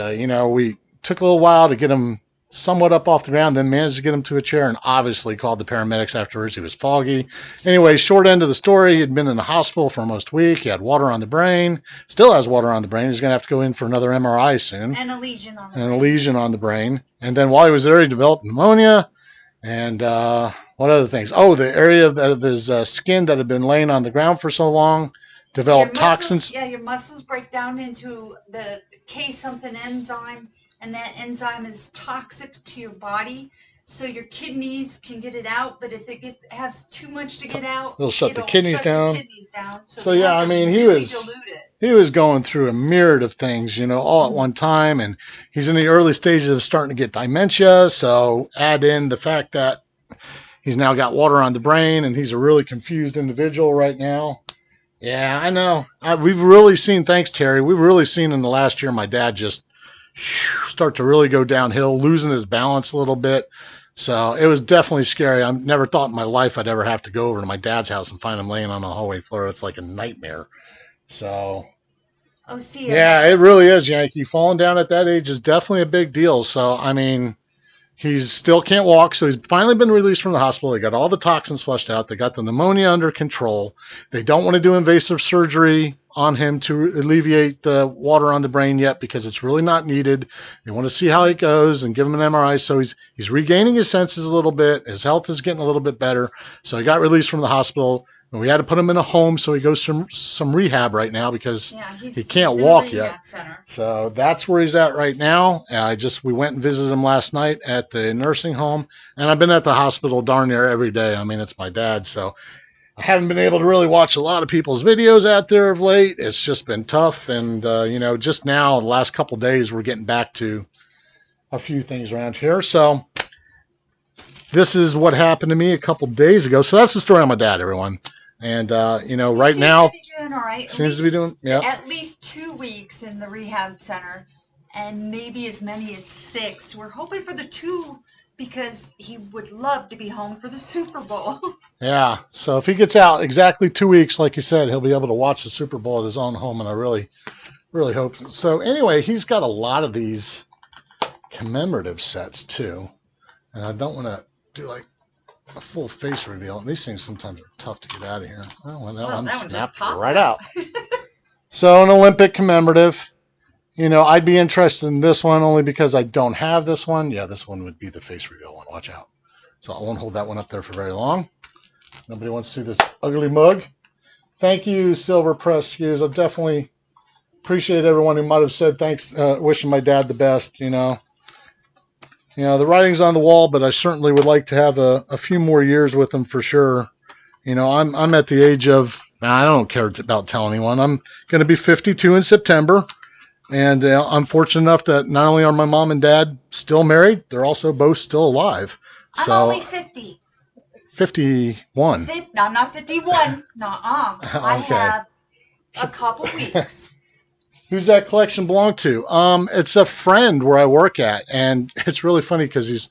Speaker 2: we took a little while to get him somewhat up off the ground, then managed to get him to a chair, and obviously called the paramedics afterwards. He was foggy. Anyway, short end of the story, he'd been in the hospital for almost a week. He had water on the brain, still has water on the brain. He's going to have to go in for another MRI soon.
Speaker 1: And a lesion on the
Speaker 2: brain. And a lesion on the brain. And then while he was there, he developed pneumonia. And what other things? Oh, the area of his skin that had been laying on the ground for so long developed toxins.
Speaker 1: Yeah, your muscles break down into the K-something enzyme, and that enzyme is toxic to your body, so your kidneys can get it out, but if it has too much to get out,
Speaker 2: it'll shut the kidneys down.
Speaker 1: So
Speaker 2: yeah, I mean, he was going through a myriad of things, all at one time, and he's in the early stages of starting to get dementia, so add in the fact that He's now got water on the brain, and he's a really confused individual right now. Yeah, I know. We've really seen, thanks, Terry, we've really seen in the last year my dad just start to really go downhill, losing his balance a little bit. So it was definitely scary. I never thought in my life I'd ever have to go over to my dad's house and find him laying on the hallway floor. It's like a nightmare. So,
Speaker 1: Oh, see.
Speaker 2: yeah, it really is, Yankee. Falling down at that age is definitely a big deal. So, I mean, he still can't walk, so he's finally been released from the hospital. They got all the toxins flushed out. They got the pneumonia under control. They don't want to do invasive surgery on him to alleviate the water on the brain yet because it's really not needed. They want to see how it goes and give him an MRI. So he's regaining his senses a little bit. His health is getting a little bit better. So he got released from the hosptal. And we had to put him in a home, so he goes through some rehab right now because he can't walk yet.
Speaker 1: Center.
Speaker 2: So that's where he's at right now. We went and visited him last night at the nursing home, and I've been at the hospital darn near every day. I mean, it's my dad, so I haven't been able to really watch a lot of people's videos out there of late. It's just been tough, and just now, the last couple of days, we're getting back to a few things around here. So this is what happened to me a couple days ago. So that's the story on my dad, everyone. And, right now,
Speaker 1: doing all right.
Speaker 2: seems to be doing, yeah.
Speaker 1: At least 2 weeks in the rehab center and maybe as many as 6. We're hoping for the 2 because he would love to be home for the Super Bowl.
Speaker 2: Yeah. So if he gets out exactly 2 weeks, like you said, he'll be able to watch the Super Bowl at his own home. And I really, really hope so. So anyway, he's got a lot of these commemorative sets too. And I don't want to do like a full face reveal. And these things sometimes are tough to get out of here. Well, that one snapped right out. So an Olympic commemorative. I'd be interested in this one only because I don't have this one. Yeah, this one would be the face reveal one. Watch out. So I won't hold that one up there for very long. Nobody wants to see this ugly mug. Thank you, Silver Press Hughes. I definitely appreciate everyone who might have said thanks, wishing my dad the best, the writing's on the wall, but I certainly would like to have a few more years with him for sure. I'm at the age of, I don't care about telling anyone, I'm going to be 52 in September. And I'm fortunate enough that not only are my mom and dad still married, they're also both still alive.
Speaker 1: I'm only 50.
Speaker 2: 51.
Speaker 1: I'm not 51. Nuh-uh.
Speaker 2: Okay.
Speaker 1: I have a couple weeks.
Speaker 2: Who's that collection belong to? It's a friend where I work at, and it's really funny because he's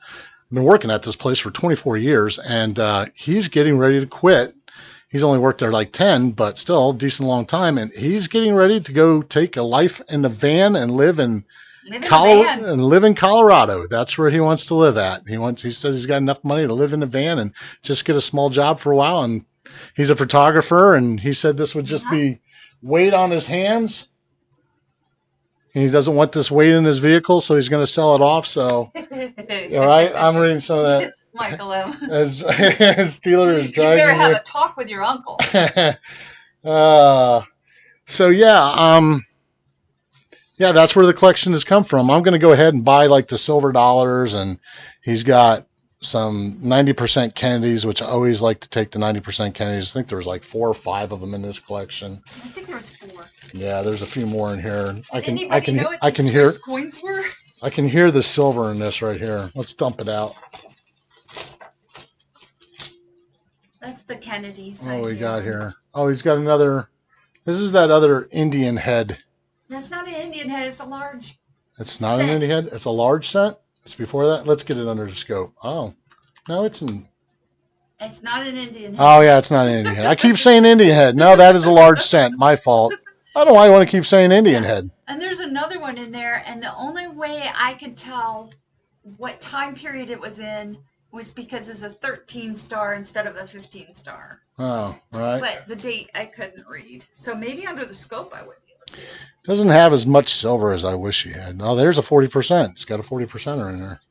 Speaker 2: been working at this place for 24 years, and he's getting ready to quit. He's only worked there like 10, but still a decent long time, and he's getting ready to go take a life in the van and live in Colorado. That's where he wants to live at. He says he's got enough money to live in a van and just get a small job for a while, and he's a photographer, and he said this would just be weight on his hands. He doesn't want this weight in his vehicle, so he's going to sell it off. So, all right, I'm reading some of that.
Speaker 1: Michael M.
Speaker 2: As Steeler is driving.
Speaker 1: You better have a talk with your uncle.
Speaker 2: So yeah, that's where the collection has come from. I'm going to go ahead and buy like the silver dollars, and he's got some 90% Kennedys, which I always like to take the 90% Kennedys. I think there was like 4 or 5 of them in this collection.
Speaker 1: I think there was 4.
Speaker 2: Yeah, there's a few more in here. I can
Speaker 1: hear coins were?
Speaker 2: I can hear the silver in this right here. Let's dump it out.
Speaker 1: That's the Kennedys.
Speaker 2: What we got here? Oh, he's got another. This is that other Indian head.
Speaker 1: That's not an Indian head. It's a large.
Speaker 2: It's not an Indian head. It's a large set. It's before that. Let's get it under the scope. Oh, no, it's an.
Speaker 1: It's not an Indian head.
Speaker 2: Oh yeah, it's not an Indian head. I keep saying Indian head. No, that is a large scent. My fault. I don't know why I want to keep saying Indian head.
Speaker 1: And there's another one in there, and the only way I could tell what time period it was in was because it's a 13 star instead of a 15 star.
Speaker 2: Oh, right.
Speaker 1: But the date I couldn't read. So maybe under the scope I would be able to.
Speaker 2: Doesn't have as much silver as I wish he had. Oh, there's a 40%. It's got a 40%er in there.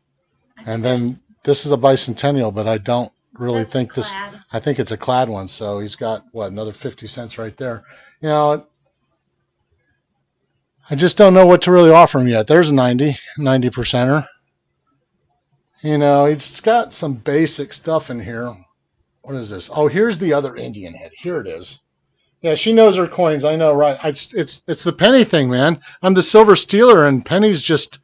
Speaker 2: And then this is a bicentennial, but I don't really think this. I think it's a clad one. So he's got, another 50 cents right there. I just don't know what to really offer him yet. There's a 90%er. It's got some basic stuff in here. What is this? Oh, here's the other Indian head. Here it is. Yeah, she knows her coins. I know, right? It's the penny thing, man. I'm the silver stealer, and pennies just,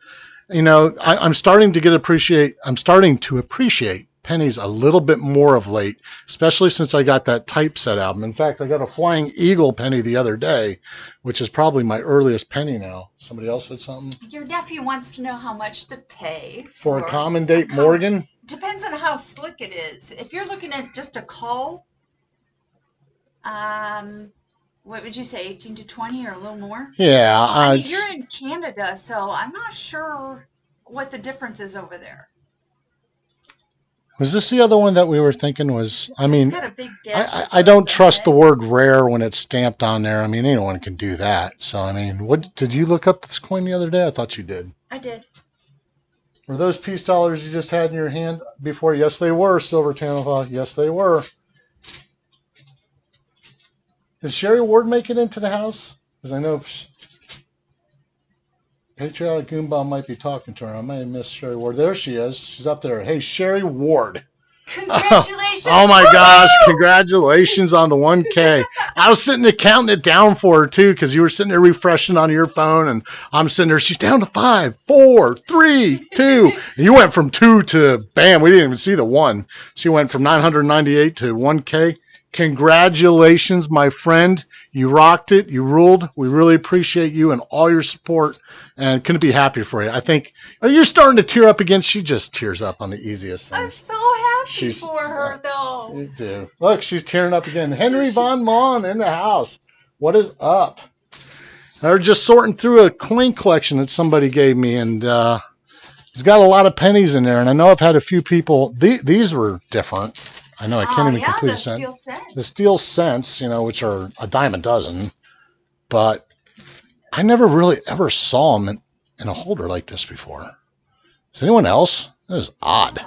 Speaker 2: I'm starting to appreciate pennies a little bit more of late, especially since I got that Typeset album. In fact, I got a Flying Eagle penny the other day, which is probably my earliest penny now. Somebody else said something?
Speaker 1: Your nephew wants to know how much to pay
Speaker 2: For a Common Date Morgan?
Speaker 1: Depends on how slick it is. If you're looking at just a call, what would you say, 18 to 20 or a little more?
Speaker 2: Yeah.
Speaker 1: I mean, you're in Canada, so I'm not sure what the difference is over there.
Speaker 2: Was this the other one that we were thinking was, I mean,
Speaker 1: It's got a big dash
Speaker 2: I don't trust the word rare when it's stamped on there. I mean, anyone can do that. So, I mean, what did you look up this coin the other day? I thought you did.
Speaker 1: I did.
Speaker 2: Were those peace dollars you just had in your hand before? Yes, they were, Silver Tamafa. Yes, they were. Did Sherry Ward make it into the house? Because I know Patriotic Goomba might be talking to her. I may have missed Sherry Ward. There she is. She's up there. Hey, Sherry Ward.
Speaker 1: Congratulations.
Speaker 2: Oh my gosh. Congratulations on the 1K. I was sitting there counting it down for her too, because you were sitting there refreshing on your phone, and I'm sitting there. She's down to 5, 4, 3, 2. And you went from 2 to bam. We didn't even see the 1. She went from 998 to 1K. Congratulations, my friend. You rocked it. You ruled. We really appreciate you and all your support, and couldn't be happier for you. I think, are you starting to tear up again? She just tears up on the easiest things.
Speaker 1: I'm so happy for her, though.
Speaker 2: You do. Look, she's tearing up again. Henry Von Maughan in the house. What is up? They're just sorting through a coin collection that somebody gave me, and it's got a lot of pennies in there. And I know I've had a few people. These were different. I know I can't even complete a cent. The steel cents, you know, which are a dime a dozen, but I never really ever saw them in a holder like this before. Is anyone else? That is odd.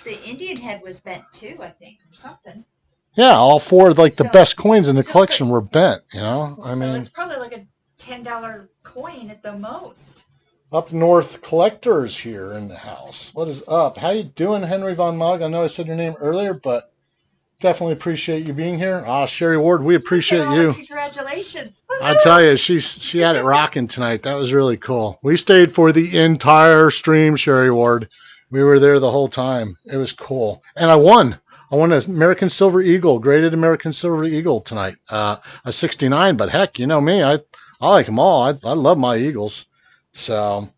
Speaker 1: The Indian head was bent too, I think, or something.
Speaker 2: Yeah, all 4 of like the best coins in the collection were bent. You know, I mean,
Speaker 1: it's probably like a $10 coin at the most.
Speaker 2: Up north collectors here in the house. What is up? How you doing, Henry Von Maughan? I know I said your name earlier, but definitely appreciate you being here. Sherry Ward, we appreciate you.
Speaker 1: Congratulations.
Speaker 2: I tell you, she had it rocking tonight. That was really cool. We stayed for the entire stream, Sherry Ward. We were there the whole time. It was cool. And I won. I won an American Silver Eagle, graded American Silver Eagle tonight. A 69, but heck, you know me. I like them all. I love my Eagles. So,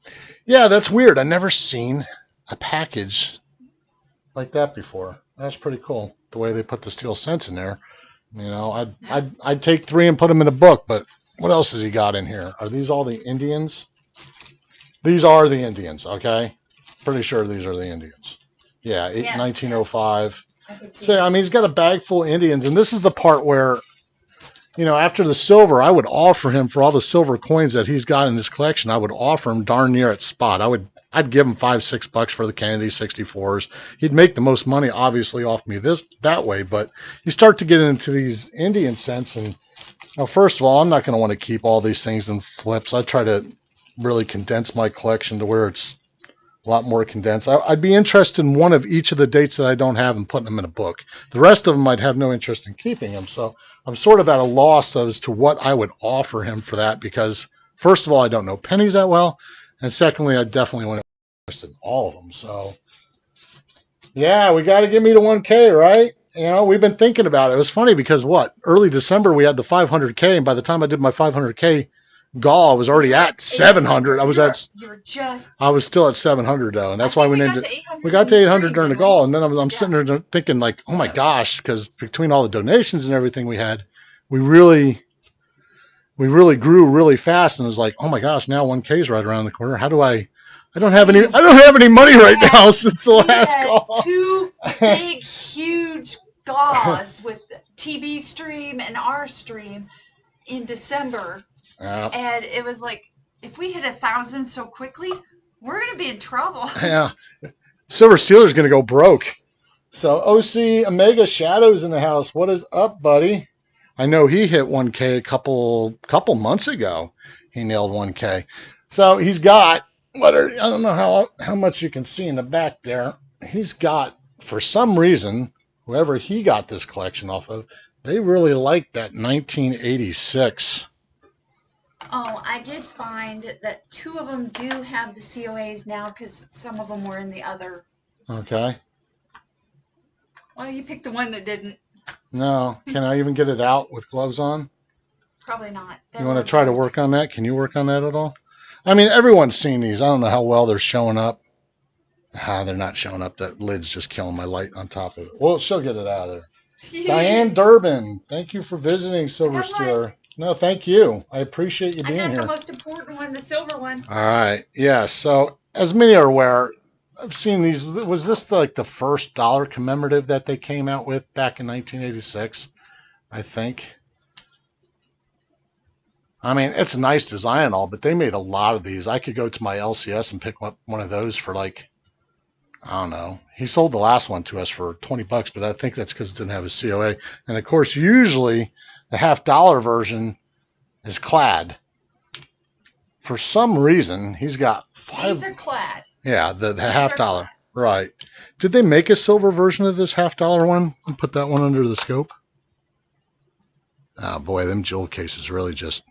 Speaker 2: yeah, that's weird. I've never seen a package like that before. That's pretty cool. The way they put the steel cents in there. You know, I'd take 3 and put them in a book, but what else has he got in here? Are these all the Indians? These are the Indians, okay? Pretty sure these are the Indians. Yeah, 1905. So, I mean, he's got a bag full of Indians, and this is the part where, you know, after the silver, I would offer him for all the silver coins that he's got in his collection. I would offer him darn near at spot. I'd give him $5-6 for the Kennedy 64s. He'd make the most money, obviously, off me that way. But you start to get into these Indian cents, and first of all, I'm not going to want to keep all these things in flips. I try to really condense my collection to where it's a lot more condensed. I'd be interested in one of each of the dates that I don't have and putting them in a book. The rest of them I'd have no interest in keeping them. So I'm sort of at a loss as to what I would offer him for that, because first of all, I don't know pennies that well, and secondly, I definitely want to invest in all of them. So yeah, we got to get me to 1K, right? You know, we've been thinking about it. It was funny because early December we had the 500K, and by the time I did my 500K goal, I was already at 700. I was still at 700 though, and that's why we named it. We got to 800 during the goal, and then I'm sitting there thinking like, oh my gosh, because between all the donations and everything we had, we really grew really fast, and it was like, oh my gosh, now 1K is right around the corner. How do I don't have any money right now since the last call.
Speaker 1: 2 big, huge gauze with TV stream and our stream in December. And it was like, if we hit 1,000 so quickly, we're going to be in trouble.
Speaker 2: Yeah. Silver Steeler's going to go broke. So OC Omega Shadows in the house. What is up, buddy? I know he hit 1K a couple months ago. He nailed 1K. So he's got, I don't know how much you can see in the back there. He's got, for some reason, whoever he got this collection off of, they really like that 1986.
Speaker 1: Oh, I did find that 2 of them do have the COAs now, because some of them were in the other.
Speaker 2: Okay.
Speaker 1: Well, you picked the one that didn't.
Speaker 2: No. Can I even get it out with gloves on?
Speaker 1: Probably not.
Speaker 2: You want to try to work on that? Can you work on that at all? I mean, everyone's seen these. I don't know how well they're showing up. They're not showing up. That lid's just killing my light on top of it. Well, she'll get it out of there. Diane Durbin, thank you for visiting, Silver Stealer. No, thank you. I appreciate you being here.
Speaker 1: I got the most important one, the silver one.
Speaker 2: All right. Yeah. So, as many are aware, I've seen these. Was this like the first dollar commemorative that they came out with back in 1986? I think. I mean, it's a nice design and all, but they made a lot of these. I could go to my LCS and pick up one of those for like, I don't know. He sold the last one to us for $20, but I think that's because it didn't have a COA. And of course, usually the $50 version is clad. For some reason, he's got 5.
Speaker 1: These are clad.
Speaker 2: Yeah, the $50. Right. Did they make a silver version of this $50 one and put that one under the scope? Oh boy, them jewel cases really just,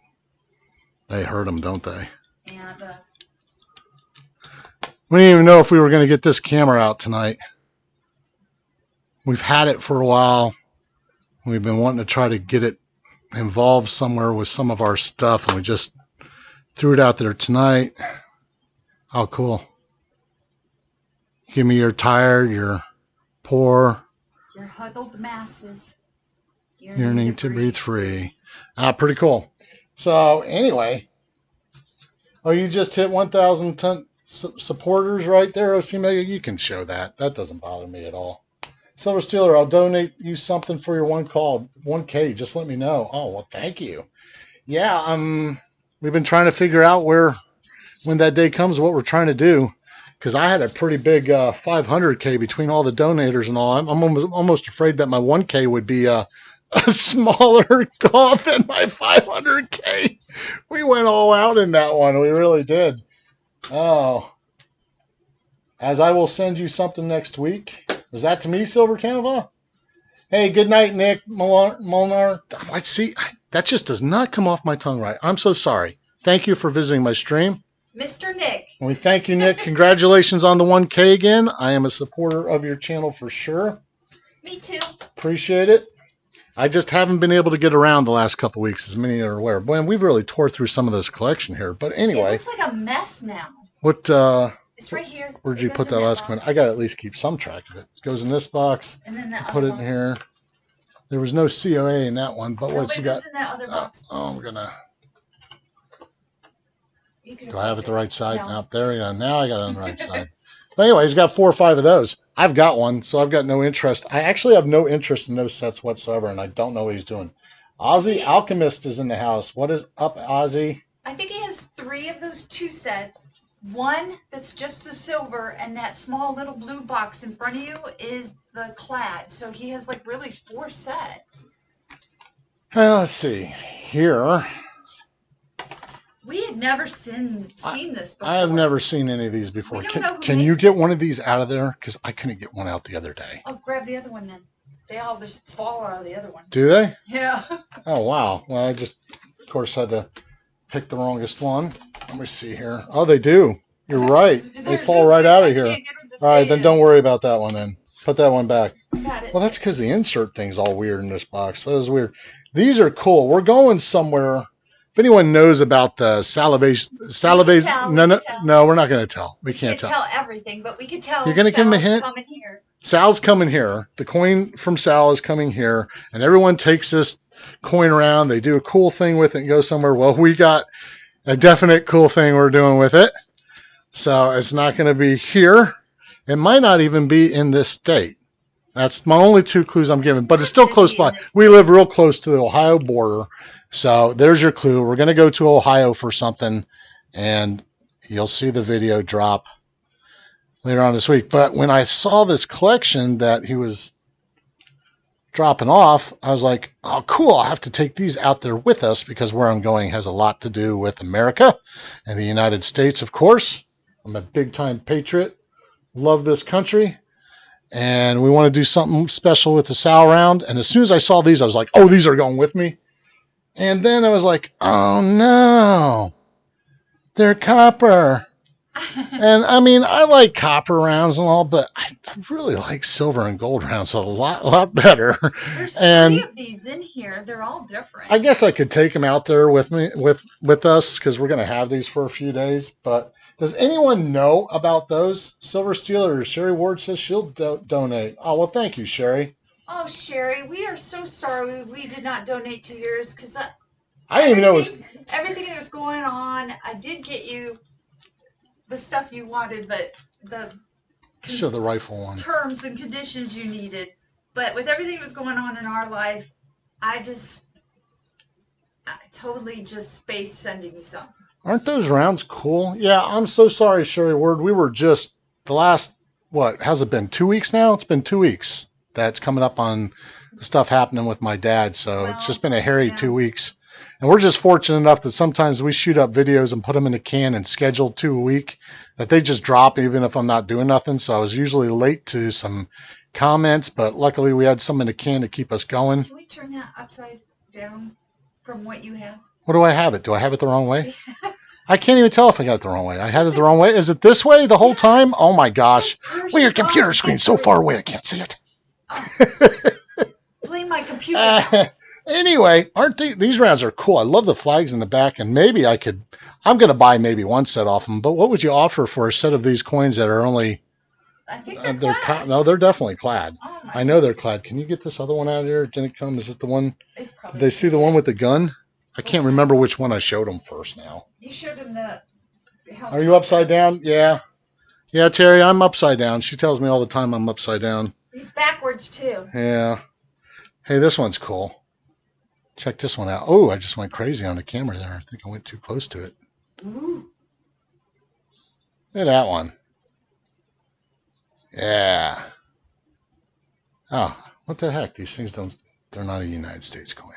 Speaker 2: they hurt them, don't they?
Speaker 1: Yeah,
Speaker 2: we didn't even know if we were going to get this camera out tonight. We've had it for a while. We've been wanting to try to get it involved somewhere with some of our stuff, and we just threw it out there tonight. Oh, cool. Give me your tired, your poor,
Speaker 1: your huddled masses
Speaker 2: yearning to breathe free. Pretty cool. So anyway, you just hit 1,000 supporters right there, OC Mega. You can show that. That doesn't bother me at all. Silver Stealer, I'll donate you something for your 1K. Just let me know. Oh, well, thank you. Yeah, we've been trying to figure out when that day comes, what we're trying to do. Because I had a pretty big 500K between all the donators and all. I'm almost afraid that my 1K would be a smaller goal than my 500K. We went all out in that one. We really did. Oh. As I will send you something next week. Was that to me, Silver Canova? Hey, good night, Nick Molnar. I see. That just does not come off my tongue right. I'm so sorry. Thank you for visiting my stream.
Speaker 1: Mr. Nick.
Speaker 2: And we thank you, Nick. Congratulations on the 1K again. I am a supporter of your channel for sure.
Speaker 1: Me too.
Speaker 2: Appreciate it. I just haven't been able to get around the last couple of weeks, as many are aware. Boy, we've really tore through some of this collection here. But anyway.
Speaker 1: It looks like a mess now.
Speaker 2: What?
Speaker 1: It's right here.
Speaker 2: Where'd you put that last one? I got to at least keep some track of it. It goes in this box.
Speaker 1: And then that
Speaker 2: put it in here. There was no COA in that one. But what's you got?
Speaker 1: In that other box.
Speaker 2: I'm going to. Do I have it the right side? No. There we go. Now I got it on the right side. But anyway, he's got 4 or 5 of those. I've got one, so I've got no interest. I actually have no interest in those sets whatsoever, and I don't know what he's doing. Ozzy Alchemist is in the house. What is up, Ozzy?
Speaker 1: I think he has 3 of those 2 sets. One that's just the silver, and that small little blue box in front of you is the clad. So he has like really 4 sets.
Speaker 2: Let's see. Here.
Speaker 1: We had never seen this before.
Speaker 2: I have never seen any of these before. Can you get one of these out of there? Because I couldn't get one out the other day.
Speaker 1: Oh, grab the other one then. They all just fall out of the other one.
Speaker 2: Do they?
Speaker 1: Yeah.
Speaker 2: Oh, wow. Well, I just, of course, had to pick the wrongest one. Let me see here. Oh, they do. You're right. They fall right out of here. All right, then don't worry about that one then. Put that one back.
Speaker 1: Got it.
Speaker 2: Well, that's because the insert thing's all weird in this box. That is weird. These are cool. We're going somewhere. If anyone knows about the salivate, no, we're not going to tell. We can't tell
Speaker 1: everything, but we can tell.
Speaker 2: You're going to give him a hint?
Speaker 1: Coming here.
Speaker 2: Sal's coming here. The coin from Sal is coming here, and everyone takes this coin around. They do a cool thing with it and go somewhere. Well, we got a definite cool thing we're doing with it. So it's not going to be here. It might not even be in this state. That's my only 2 clues I'm giving, but it's still close by. We live real close to the Ohio border. So there's your clue. We're going to go to Ohio for something, and you'll see the video drop later on this week. But when I saw this collection that he was dropping off, I was like, oh, cool. I'll have to take these out there with us because where I'm going has a lot to do with America and the United States, of course. I'm a big-time patriot. Love this country. And we want to do something special with the Sal round. And as soon as I saw these, I was like, oh, these are going with me. And then I was like, oh, no. They're copper. And I mean, I like copper rounds and all, but I really like silver and gold rounds a lot better.
Speaker 1: There's
Speaker 2: And
Speaker 1: 3 of these in here. They're all different.
Speaker 2: I guess I could take them out there with me with us because we're going to have these for a few days. But does anyone know about those? Silver Steeler, Sherry Ward says she'll donate. Oh, well, thank you, Sherry.
Speaker 1: Oh, Sherry, we are so sorry we did not donate to yours because
Speaker 2: I didn't even know it was.
Speaker 1: everything that was going on. I did get you the stuff you wanted, but the
Speaker 2: Show the rifle one.
Speaker 1: terms and conditions you needed. But with everything that was going on in our life, I totally just spaced sending you some.
Speaker 2: Aren't those rounds cool? Yeah, I'm so sorry, Sherry Ward. We were just the last, what, has it been 2 weeks now? It's been 2 weeks that's coming up on stuff happening with my dad. So it's just been a hairy 2 weeks. And we're just fortunate enough that sometimes we shoot up videos and put them in a can and schedule 2 a week that they just drop even if I'm not doing nothing. So I was usually late to some comments, but luckily we had some in a can to keep us going.
Speaker 1: Can we turn that upside down from what you have?
Speaker 2: What do I have it? Do I have it the wrong way? I can't even tell if I got it the wrong way. I had it the wrong way. Is it this way the whole time? Oh my gosh. Well, your computer screen's so far away I can't see it.
Speaker 1: Oh. Blame my computer.
Speaker 2: Anyway, aren't these rounds are cool. I love the flags in the back, and maybe I'm going to buy maybe one set off them, but what would you offer for a set of these coins that are only...
Speaker 1: I think they're clad.
Speaker 2: No, they're definitely clad.
Speaker 1: Oh,
Speaker 2: I know they're clad. Can you get this other one out of here? Didn't it come? Is it the one?
Speaker 1: Did
Speaker 2: they see the one with the gun? I can't remember which one I showed them first now.
Speaker 1: You showed him the
Speaker 2: Are you upside down? Yeah. Yeah, Terry, I'm upside down. She tells me all the time I'm upside down.
Speaker 1: He's backwards, too.
Speaker 2: Yeah. Hey, this one's cool. Check this one out. Oh, I just went crazy on the camera there. I think I went too close to it.
Speaker 1: Ooh.
Speaker 2: Look at that one. Yeah. Oh, what the heck? These things they're not a United States coin.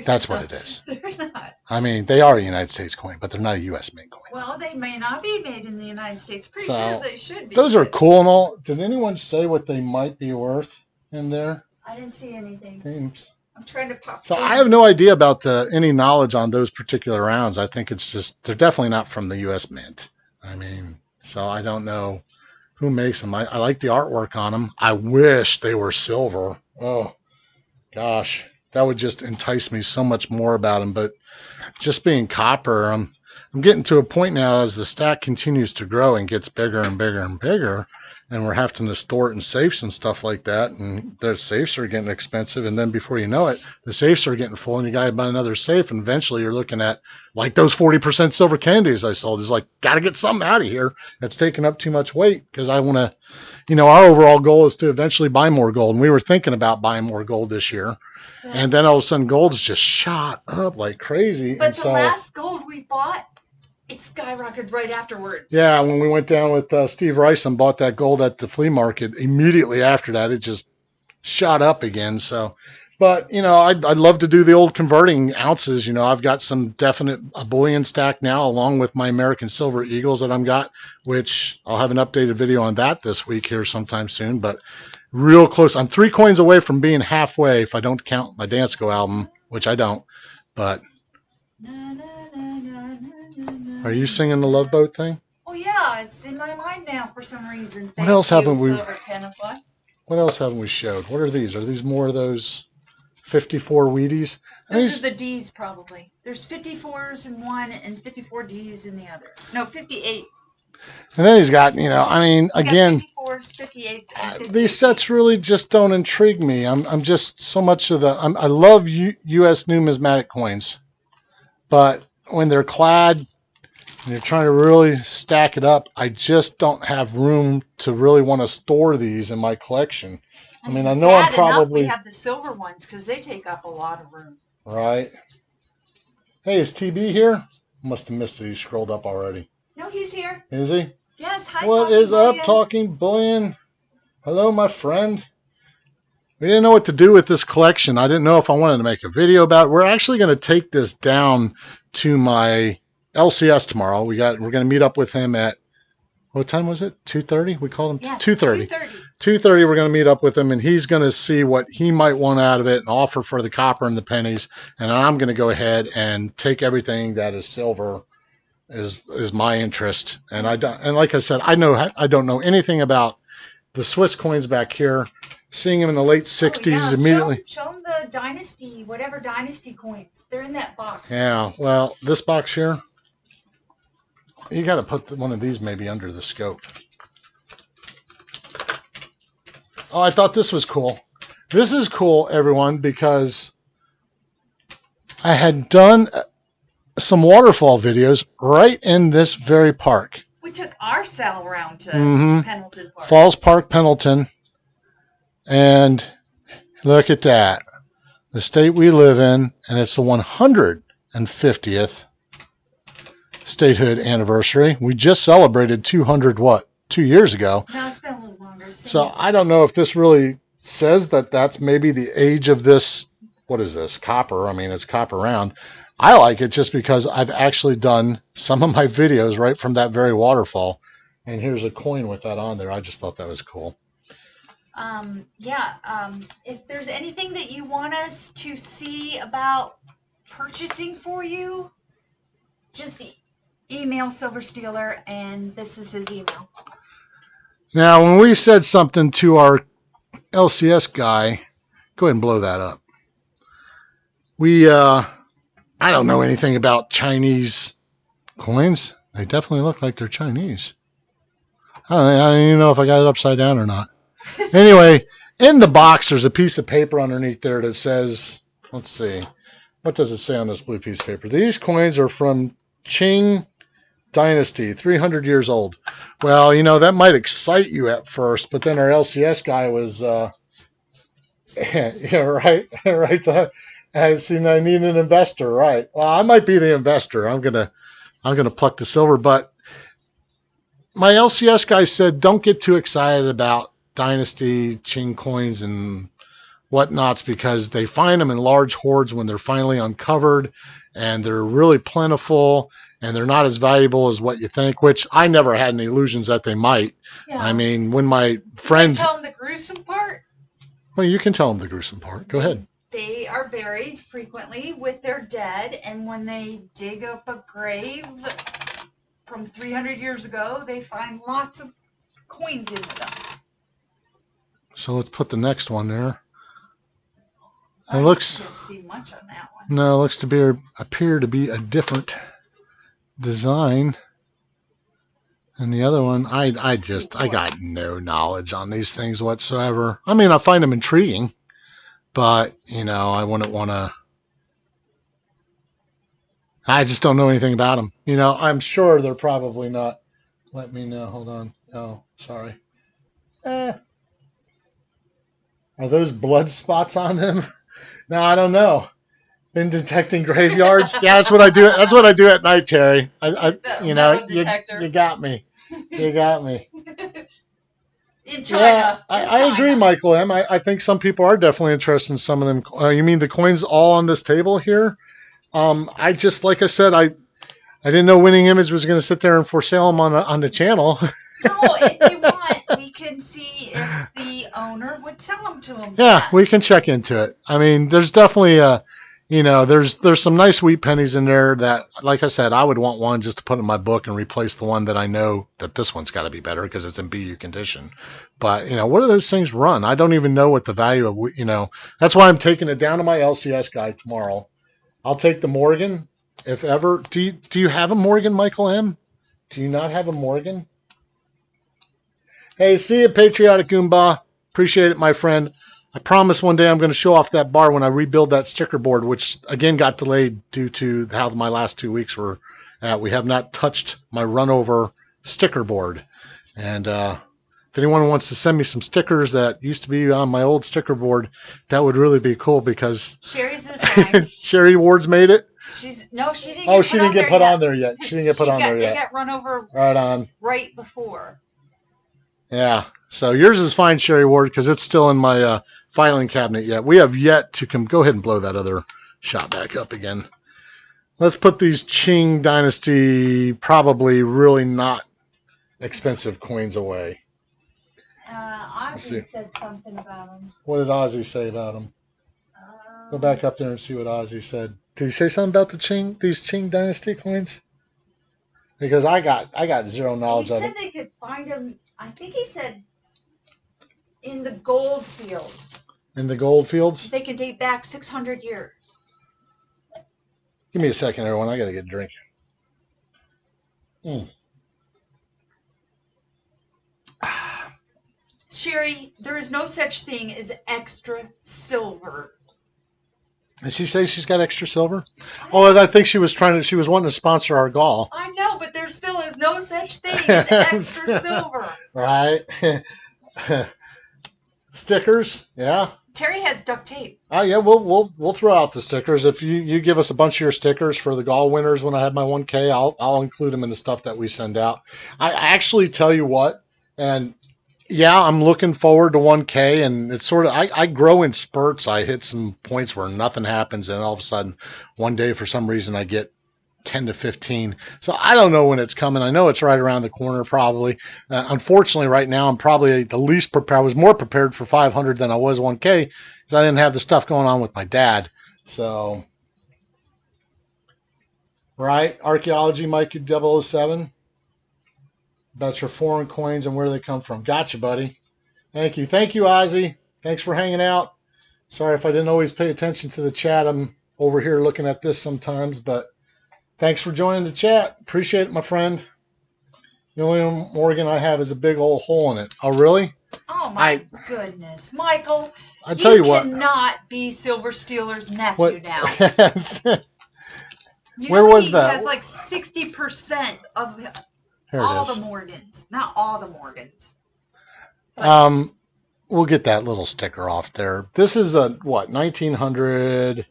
Speaker 2: That's what it is.
Speaker 1: They're not.
Speaker 2: I mean, they are a United States coin, but they're not a U.S. made coin.
Speaker 1: Well, they may not be made in the United States. Pretty sure they should be.
Speaker 2: Those are cool and all. Did anyone say what they might be worth in there?
Speaker 1: I didn't see anything.
Speaker 2: Thanks.
Speaker 1: I'm trying to pop.
Speaker 2: So I have no idea about any knowledge on those particular rounds. I think it's just, they're definitely not from the U.S. Mint. I mean, so I don't know who makes them. I like the artwork on them. I wish they were silver. Oh, gosh. That would just entice me so much more about them. But just being copper, I'm getting to a point now as the stack continues to grow and gets bigger and bigger and bigger, and we're having to store it in safes and stuff like that, and their safes are getting expensive, and then before you know it, the safes are getting full, and you got to buy another safe, and eventually you're looking at, like those 40% silver candies I sold, is like, got to get something out of here that's taking up too much weight, because I want to, our overall goal is to eventually buy more gold, and we were thinking about buying more gold this year. Yeah. And then all of a sudden gold's just shot up like crazy.
Speaker 1: But the last gold we bought, it skyrocketed right afterwards.
Speaker 2: Yeah, when we went down with Steve Rice and bought that gold at the flea market, immediately after that, it just shot up again. So, but, I'd love to do the old converting ounces. I've got some definite a bullion stack now, along with my American Silver Eagles that I've got, which I'll have an updated video on that this week here sometime soon. But real close. I'm 3 coins away from being halfway if I don't count my Dance Go album, which I don't. But are you singing the Love Boat thing?
Speaker 1: Oh yeah, it's in my mind now for some reason.
Speaker 2: What else haven't we? What else haven't we showed? What are these? Are these more of those 54 Wheaties?
Speaker 1: Those are the D's probably. There's 54s in one and 54 D's in the other. No, 58.
Speaker 2: And then he's got, again,
Speaker 1: 54s, 58s,
Speaker 2: these sets really just don't intrigue me. I'm just so much of I love U.S. numismatic coins, but when they're clad and you're trying to really stack it up, I just don't have room to really want to store these in my collection. I mean, I know I'm probably...
Speaker 1: We have the silver ones because they take up a lot of room.
Speaker 2: Right. Hey, is TB here? Must have missed it. He scrolled up already.
Speaker 1: No, he's here.
Speaker 2: Is he?
Speaker 1: Yes. Hi,
Speaker 2: What is up, Talking Bullion? Hello, my friend. We didn't know what to do with this collection. I didn't know if I wanted to make a video about it. We're actually going to take this down to my LCS tomorrow. We're going to meet up with him at, what time was it? 2:30? We called him?
Speaker 1: Yes,
Speaker 2: 2:30.
Speaker 1: 2:30.
Speaker 2: 2:30, we're going to meet up with him, and he's going to see what he might want out of it and offer for the copper and the pennies. And I'm going to go ahead and take everything that is silver is my interest. And like I said, I don't know anything about the Swiss coins back here. Seeing them in the late 60s
Speaker 1: yeah.
Speaker 2: immediately.
Speaker 1: Show them the dynasty, whatever dynasty coins. They're in that box.
Speaker 2: Yeah, well, this box here, you got to put one of these maybe under the scope. Oh, I thought this was cool. This is cool, everyone, because I had done some waterfall videos right in this very park.
Speaker 1: We took our cell around to Pendleton Park.
Speaker 2: Falls Park, Pendleton. And look at that. The state we live in, and it's the 150th statehood anniversary. We just celebrated 200, 2 years ago.
Speaker 1: No, it's been a little longer.
Speaker 2: So I don't know if this really says that that's maybe the age of this. What is this? Copper. I mean, it's copper round. I like it just because I've actually done some of my videos right from that very waterfall. And here's a coin with that on there. I just thought that was cool.
Speaker 1: If there's anything that you want us to see about purchasing for you, just email Silver Stealer, and this is his email.
Speaker 2: Now, when we said something to our LCS guy, go ahead and blow that up. I don't know anything about Chinese coins. They definitely look like they're Chinese. I don't even know if I got it upside down or not. Anyway, in the box, there's a piece of paper underneath there that says, let's see, what does it say on this blue piece of paper? These coins are from Qing Dynasty, 300 years old. Well, that might excite you at first, but then our LCS guy was, yeah, right. See, I need an investor, right? Well, I might be the investor. I'm gonna pluck the silver, but my LCS guy said, don't get too excited about Dynasty Qing coins and whatnots because they find them in large hordes when they're finally uncovered, and they're really plentiful, and they're not as valuable as what you think, which I never had any illusions that they might. Yeah. I mean, when my friend...
Speaker 1: Can I tell them the gruesome part?
Speaker 2: Well, you can tell them the gruesome part. Go ahead.
Speaker 1: They are buried frequently with their dead, and when they dig up a grave from 300 years ago, they find lots of coins in with them.
Speaker 2: So let's put the next one there.
Speaker 1: I can't see much on that one.
Speaker 2: No, it looks to appear to be a different design than the other one. I got no knowledge on these things whatsoever. I mean, I find them intriguing, but I wouldn't want to. I just don't know anything about them. I'm sure they're probably not. Let me know. Hold on. Oh, sorry. Are those blood spots on them? No, I don't know. Been detecting graveyards. Yeah, that's what I do. That's what I do at night, Terry. You got me. You got me.
Speaker 1: In China.
Speaker 2: Yeah, I agree, Michael M. I think some people are definitely interested in some of them. You mean the coins all on this table here? I just, like I said, I didn't know Winning Image was going to sit there and for sale them on the channel.
Speaker 1: No, if you want, we can see if the owner would sell them to him.
Speaker 2: Yeah, we can check into it. I mean, there's definitely there's some nice wheat pennies in there that, like I said, I would want one just to put in my book and replace the one that I know that this one's got to be better because it's in BU condition. But, what do those things run? I don't even know what the value of, that's why I'm taking it down to my LCS guy tomorrow. I'll take the Morgan, if ever. Do you have a Morgan, Michael M? Do you not have a Morgan? Hey, see you, Patriotic Goomba. Appreciate it, my friend. I promise one day I'm going to show off that bar when I rebuild that sticker board, which, again, got delayed due to how my last 2 weeks were at. We have not touched my run-over sticker board. And if anyone wants to send me some stickers that used to be on my old sticker board, that would really be cool because...
Speaker 1: Sherry's is fine.
Speaker 2: Sherry Ward's made it?
Speaker 1: She didn't
Speaker 2: get put on there yet. She didn't get put on there yet.
Speaker 1: It got run over right before.
Speaker 2: Yeah, so yours is fine, Sherry Ward, because it's still in my filing cabinet yet. We have yet to come. Go ahead and blow that other shot back up again. Let's put these Qing Dynasty, probably really not expensive coins away.
Speaker 1: Ozzy said something about them.
Speaker 2: What did Ozzy say about them? Go back up there and see what Ozzy said. Did he say something about these Qing Dynasty coins? because I got zero
Speaker 1: He
Speaker 2: knowledge of
Speaker 1: said
Speaker 2: it.
Speaker 1: they could find them, I think he said in the gold fields.
Speaker 2: In the gold fields?
Speaker 1: They can date back 600 years.
Speaker 2: Give me a second, everyone. I got to get a drink.
Speaker 1: Sherry, there is no such thing as extra silver.
Speaker 2: Did she say she's got extra silver? Oh, I think she was wanting to sponsor our gall.
Speaker 1: I know, but there still is no such thing as extra silver.
Speaker 2: Right. Stickers, yeah.
Speaker 1: Terry has duct tape.
Speaker 2: Yeah, we'll throw out the stickers. If you give us a bunch of your stickers for the gall winners when I have my 1K, I'll include them in the stuff that we send out. I actually tell you what, and yeah, I'm looking forward to 1K, and it's sort of I grow in spurts. I hit some points where nothing happens, and all of a sudden, one day for some reason I get 10 to 15. So I don't know when it's coming. I know it's right around the corner probably. Unfortunately, right now I'm probably the least prepared. I was more prepared for 500 than I was 1K because I didn't have the stuff going on with my dad. So, right, archaeology, Mikey 007. About your foreign coins and where they come from. Gotcha, buddy. Thank you, Ozzy. Thanks for hanging out. Sorry if I didn't always pay attention to the chat. I'm over here looking at this sometimes, but thanks for joining the chat. Appreciate it, my friend. The only Morgan I have is a big old hole in it. Oh, really?
Speaker 1: Oh, my goodness. Michael,
Speaker 2: I tell you what.
Speaker 1: You cannot be Silver Stealer's nephew now.
Speaker 2: Where was that?
Speaker 1: He has like 60% of
Speaker 2: Here
Speaker 1: all
Speaker 2: it is.
Speaker 1: the Morgans. Not all the Morgans. But
Speaker 2: we'll get that little sticker off there. This is a, what, 1900...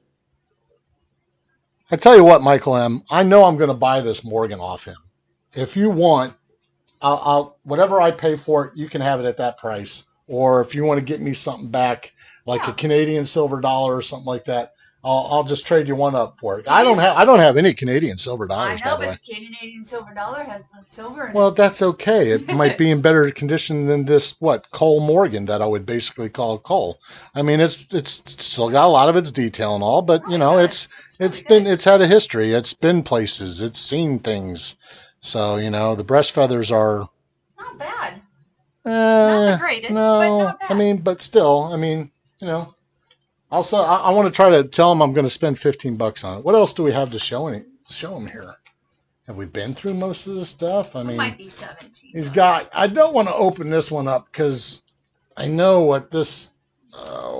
Speaker 2: I tell you what, Michael M., I know I'm going to buy this Morgan off him. If you want, I'll whatever I pay for it, you can have it at that price. Or if you want to get me something back, like a Canadian silver dollar or something like that, I'll just trade you one up for it. I don't have any Canadian silver dollars.
Speaker 1: I know,
Speaker 2: by the way.
Speaker 1: but the Canadian silver dollar has no silver in it.
Speaker 2: Well, that's okay. It might be in better condition than this Cole Morgan that I would basically call coal. I mean, it's still got a lot of its detail and all, but it's had a history. It's been places. It's seen things. So the breast feathers are
Speaker 1: not bad.
Speaker 2: Not
Speaker 1: the greatest,
Speaker 2: no,
Speaker 1: but not bad.
Speaker 2: I mean, but still, Also, I want to try to tell him I'm going to spend $15 on it. What else do we have to show him here? Have we been through most of this stuff? I mean,
Speaker 1: it might be 17.
Speaker 2: He's got. I don't want to open this one up because I know what this.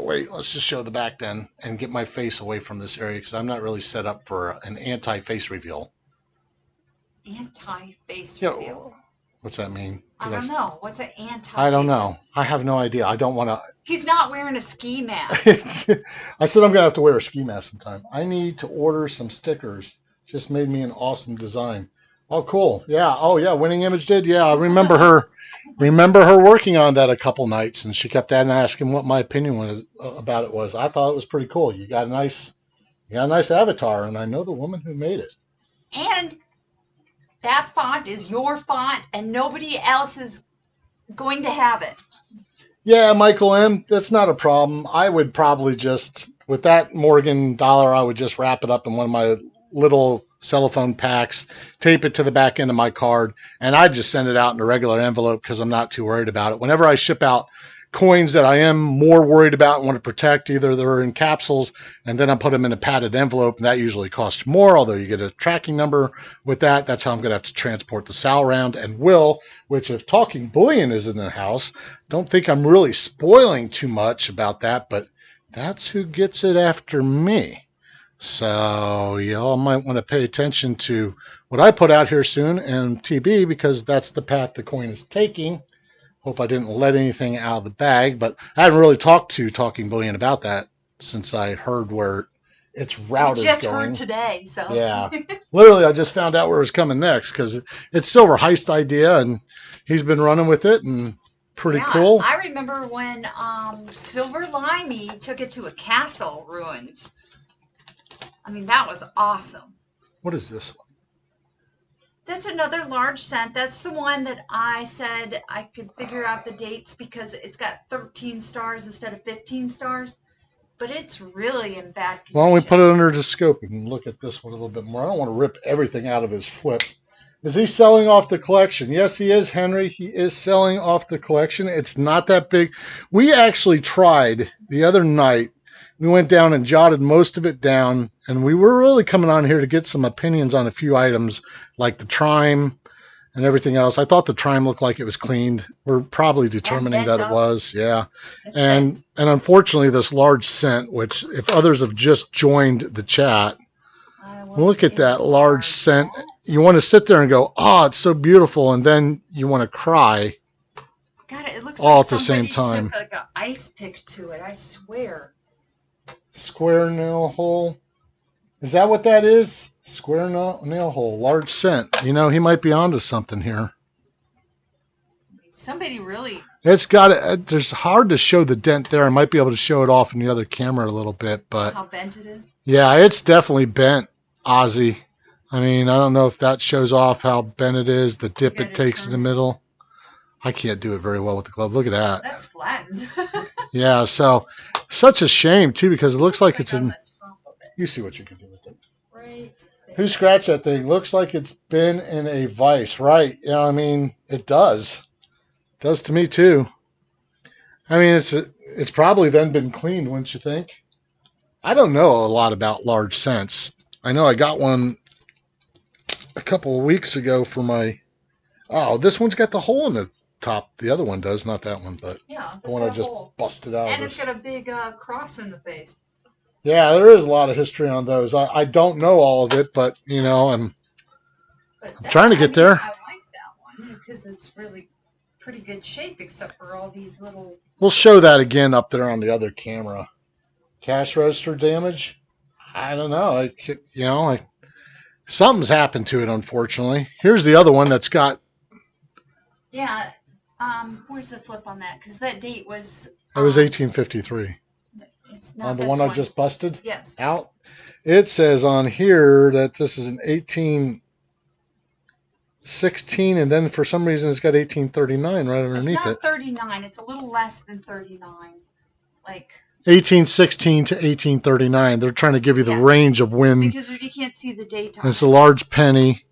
Speaker 2: Wait, let's just show the back then and get my face away from this area because I'm not really set up for an anti-face reveal.
Speaker 1: Anti-face reveal.
Speaker 2: What's that mean?
Speaker 1: I don't know. What's an anti-face?
Speaker 2: I don't know. I have no idea. I don't want to.
Speaker 1: He's not wearing a ski mask.
Speaker 2: I said I'm going to have to wear a ski mask sometime. I need to order some stickers. Just made me an awesome design. Oh, cool. Yeah. Oh, yeah. Winning Image did. Yeah. I remember her. Remember her working on that a couple nights, and she kept asking what my opinion about it was. I thought it was pretty cool. You got a nice avatar, and I know the woman who made it.
Speaker 1: And that font is your font, and nobody else is going to have it.
Speaker 2: Yeah, Michael M., that's not a problem. I would probably just, with that Morgan dollar, I would just wrap it up in one of my little cellophane packs, tape it to the back end of my card, and I'd just send it out in a regular envelope because I'm not too worried about it. Whenever I ship out coins that I am more worried about and want to protect, either they're in capsules and then I put them in a padded envelope, and that usually costs more, although you get a tracking number with that. That's how I'm going to have to transport the Sal round and Will, which if Talking Bullion is in the house, don't think I'm really spoiling too much about that, but that's who gets it after me. So y'all might want to pay attention to what I put out here soon and TB, because that's the path the coin is taking. Hope I didn't let anything out of the bag, but I haven't really talked to Talking Bullion about that since I heard where its route is going.
Speaker 1: Just heard today, so.
Speaker 2: Yeah. Literally, I just found out where it was coming next because it's Silver Heist idea, and he's been running with it, and pretty cool.
Speaker 1: I remember when Silver Limey took it to a castle ruins. I mean, that was awesome.
Speaker 2: What is this one?
Speaker 1: That's another large cent. That's the one that I said I could figure out the dates because it's got 13 stars instead of 15 stars. But it's really in bad condition.
Speaker 2: Why don't we put it under the scope and look at this one a little bit more? I don't want to rip everything out of his flip. Is he selling off the collection? Yes, he is, Henry. He is selling off the collection. It's not that big. We actually tried the other night. We went down and jotted most of it down, and we were really coming on here to get some opinions on a few items like the Trime and everything else. I thought the Trime looked like it was cleaned. We're probably determining that it was, yeah. And unfortunately, this large scent, which if others have just joined the chat, look at that large scent. You want to sit there and go, oh, it's so beautiful, and then you want to cry.
Speaker 1: God, it looks
Speaker 2: all
Speaker 1: like
Speaker 2: at the same time.
Speaker 1: Took like an ice pick to it, I swear.
Speaker 2: Square nail hole. Is that what that is? Square nail hole, large scent. You know, he might be onto something here.
Speaker 1: Somebody really.
Speaker 2: It's got it. There's hard to show the dent there. I might be able to show it off in the other camera a little bit, but
Speaker 1: how bent it is.
Speaker 2: Yeah, it's definitely bent, Ozzy. I mean, I don't know if that shows off how bent it is. The dip it takes in the middle. I can't do it very well with the glove. Look at that.
Speaker 1: That's flattened.
Speaker 2: Yeah, so such a shame too because it looks like it's in. You see what you can do with it.
Speaker 1: Right.
Speaker 2: Who scratched that thing? Looks like it's been in a vise, right? Yeah, I mean, it does. It does to me too. I mean, it's probably then been cleaned, wouldn't you think? I don't know a lot about large scents. I know I got one a couple of weeks ago for my. Oh, this one's got the hole in the top. The other one does, not that one, but
Speaker 1: yeah,
Speaker 2: the one I just busted out.
Speaker 1: And it's got a big cross in the face.
Speaker 2: Yeah, there is a lot of history on those. I don't know all of it, but you know, I'm trying to get there.
Speaker 1: I like that one because it's really pretty good shape, except for all these little.
Speaker 2: We'll show that again up there on the other camera. Cash register damage? I don't know. Something's happened to it, unfortunately. Here's the other one that's got.
Speaker 1: Yeah. Where's the flip on that? Because that date was.
Speaker 2: It was 1853.
Speaker 1: It's not
Speaker 2: on the one I just busted?
Speaker 1: Yes.
Speaker 2: Out. It says on here that this is an 1816, and then for some reason it's got 1839 right underneath it.
Speaker 1: It's not 39. It's a little less than 39. Like.
Speaker 2: 1816 to 1839. They're trying to give you the range of when.
Speaker 1: Because you can't see the date on it.
Speaker 2: It's a large penny.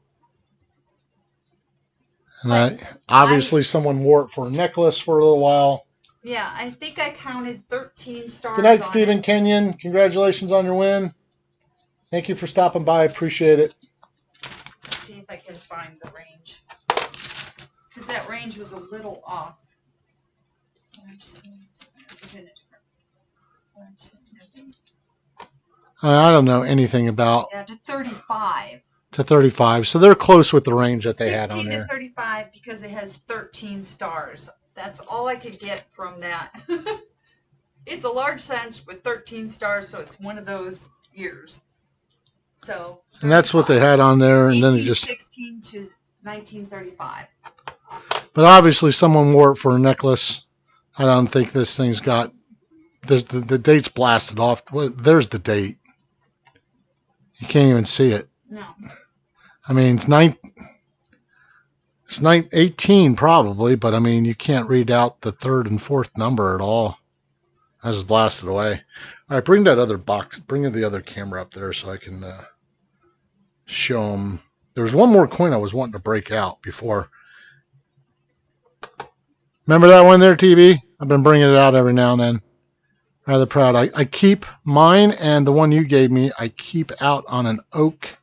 Speaker 2: And obviously someone wore it for a necklace for a little while.
Speaker 1: Yeah, I think I counted 13 stars.
Speaker 2: Good night, Stephen Kenyon. Congratulations on your win. Thank you for stopping by. I appreciate it.
Speaker 1: Let's see if I can find the range. Because that range was a little off.
Speaker 2: I don't know anything about.
Speaker 1: Yeah, to 35.
Speaker 2: To 35. So they're close with the range that they had on there.
Speaker 1: 16 to 35 because it has 13 stars. That's all I could get from that. It's a large sense with 13 stars, so it's one of those years. So.
Speaker 2: And that's what they had on there, and then it just.
Speaker 1: 1816 to 1935.
Speaker 2: But obviously, someone wore it for a necklace. I don't think this thing's got. There's the date's blasted off. There's the date. You can't even see it.
Speaker 1: No.
Speaker 2: I mean, it's 18 probably, but I mean, you can't read out the third and fourth number at all. That's just blasted away. All right, bring that other box, bring the other camera up there so I can show them. There was one more coin I was wanting to break out before. Remember that one there, TV? I've been bringing it out every now and then. Rather proud. I keep mine and the one you gave me, I keep out on an oak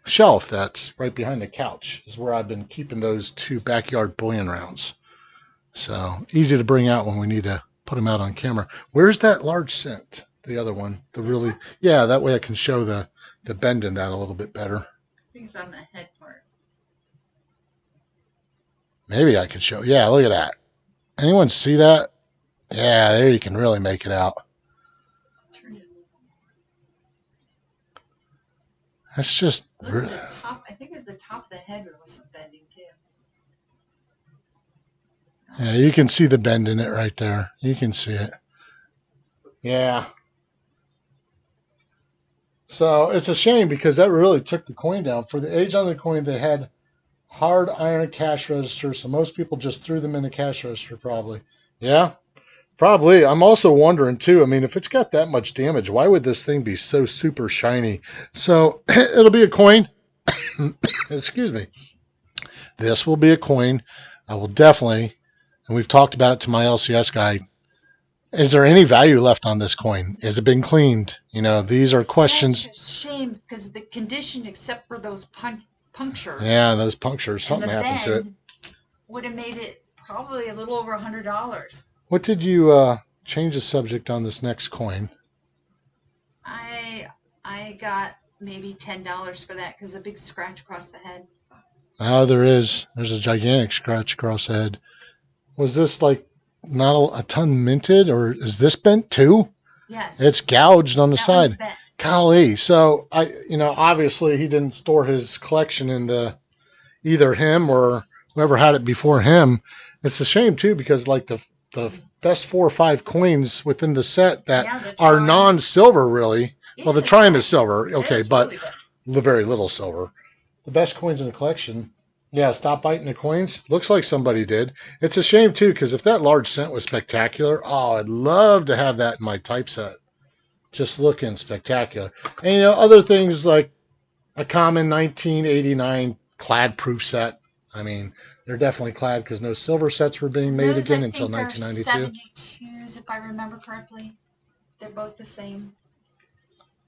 Speaker 2: shelf that's right behind the couch is where I've been keeping those two backyard bullion rounds. So easy to bring out when we need to put them out on camera. Where's that large cent? The other one, yeah, that way I can show the bend in that a little bit better.
Speaker 1: I think it's on the head part.
Speaker 2: Maybe I could show. Yeah, look at that. Anyone see that? Yeah, there you can really make it out. That's just.
Speaker 1: Look at the top. I think at the top of the head there was some bending too.
Speaker 2: Yeah, you can see the bend in it right there. You can see it. Yeah. So it's a shame because that really took the coin down. For the age on the coin, they had hard iron cash registers, so most people just threw them in the cash register probably. Yeah, probably. I'm also wondering too, I mean, if it's got that much damage, why would this thing be so super shiny? So it'll be a coin. excuse me, this will be a coin I will definitely, and we've talked about it to my LCS guy. Is there any value left on this coin? Has it been cleaned? These are questions.
Speaker 1: Such a shame because the condition, except for those punctures.
Speaker 2: Yeah, those punctures.
Speaker 1: And
Speaker 2: Something
Speaker 1: the
Speaker 2: happened to it.
Speaker 1: bend would have made it probably a little over $100.
Speaker 2: What did you change the subject on this next coin?
Speaker 1: I got maybe $10 for that because a big scratch across the head.
Speaker 2: Oh, there is. There's a gigantic scratch across the head. Was this like not a ton minted, or is this bent too?
Speaker 1: Yes.
Speaker 2: It's gouged on the
Speaker 1: That
Speaker 2: side.
Speaker 1: one's bent.
Speaker 2: Golly. So obviously he didn't store his collection in either him or whoever had it before him. It's a shame too, because like the best 4 or 5 coins within the set that are non-silver, really.
Speaker 1: Yeah,
Speaker 2: Well, the Trime is silver, okay, but
Speaker 1: really
Speaker 2: very little silver. The best coins in the collection. Yeah, stop biting the coins. Looks like somebody did. It's a shame too, because if that large cent was spectacular, oh, I'd love to have that in my typeset. Just looking spectacular. And other things like a common 1989 clad proof set. I mean, they're definitely clad because no silver sets were being made again until 1992.
Speaker 1: 72s, if I remember correctly. They're both the same.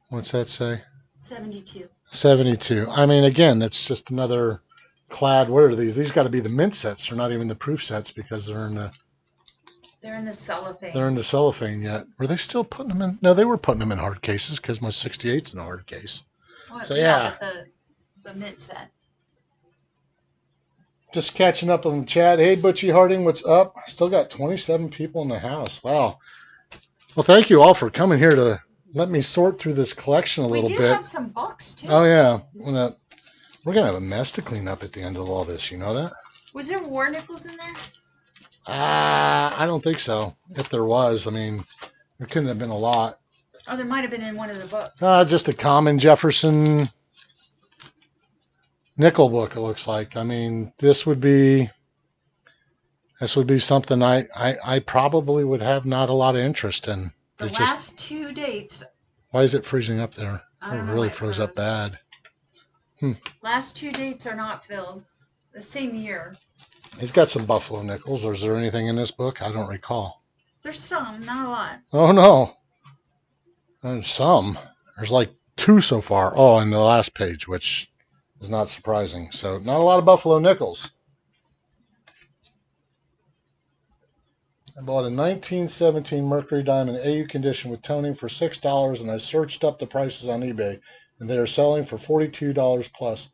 Speaker 2: What's that say?
Speaker 1: 72.
Speaker 2: 72. I mean, again, it's just another clad. What are these? These got to be the mint sets. They're not even the proof sets because they're in the
Speaker 1: cellophane.
Speaker 2: They're in the cellophane yet. Were they still putting them in? No, they were putting them in hard cases because my 68's in a hard case.
Speaker 1: Well,
Speaker 2: so yeah.
Speaker 1: But the mint set.
Speaker 2: Just catching up on the chat. Hey, Butchie Harding, what's up? Still got 27 people in the house. Wow. Well, thank you all for coming here to let me sort through this collection a little bit. We
Speaker 1: do have some books, too.
Speaker 2: Oh, yeah. We're going to have a mess to clean up at the end of all this. You know that?
Speaker 1: Was there war nickels in there?
Speaker 2: I don't think so. If there was, I mean, there couldn't have been a lot.
Speaker 1: Oh, there might have been in one of the books.
Speaker 2: Just a common Jefferson nickel book, it looks like. I mean, this would be something I probably would have not a lot of interest in.
Speaker 1: The last 2 dates.
Speaker 2: Why is it freezing up there?
Speaker 1: It
Speaker 2: really froze up bad.
Speaker 1: Last 2 dates are not filled. The same year.
Speaker 2: He's got some buffalo nickels. Is there anything in this book? I don't recall.
Speaker 1: There's some, not a lot.
Speaker 2: Oh, no. There's some. There's like 2 so far. Oh, and the last page, which is not surprising. So not a lot of buffalo nickels. I bought a 1917 Mercury Diamond AU condition with toning for $6, and I searched up the prices on eBay, and they are selling for $42 plus.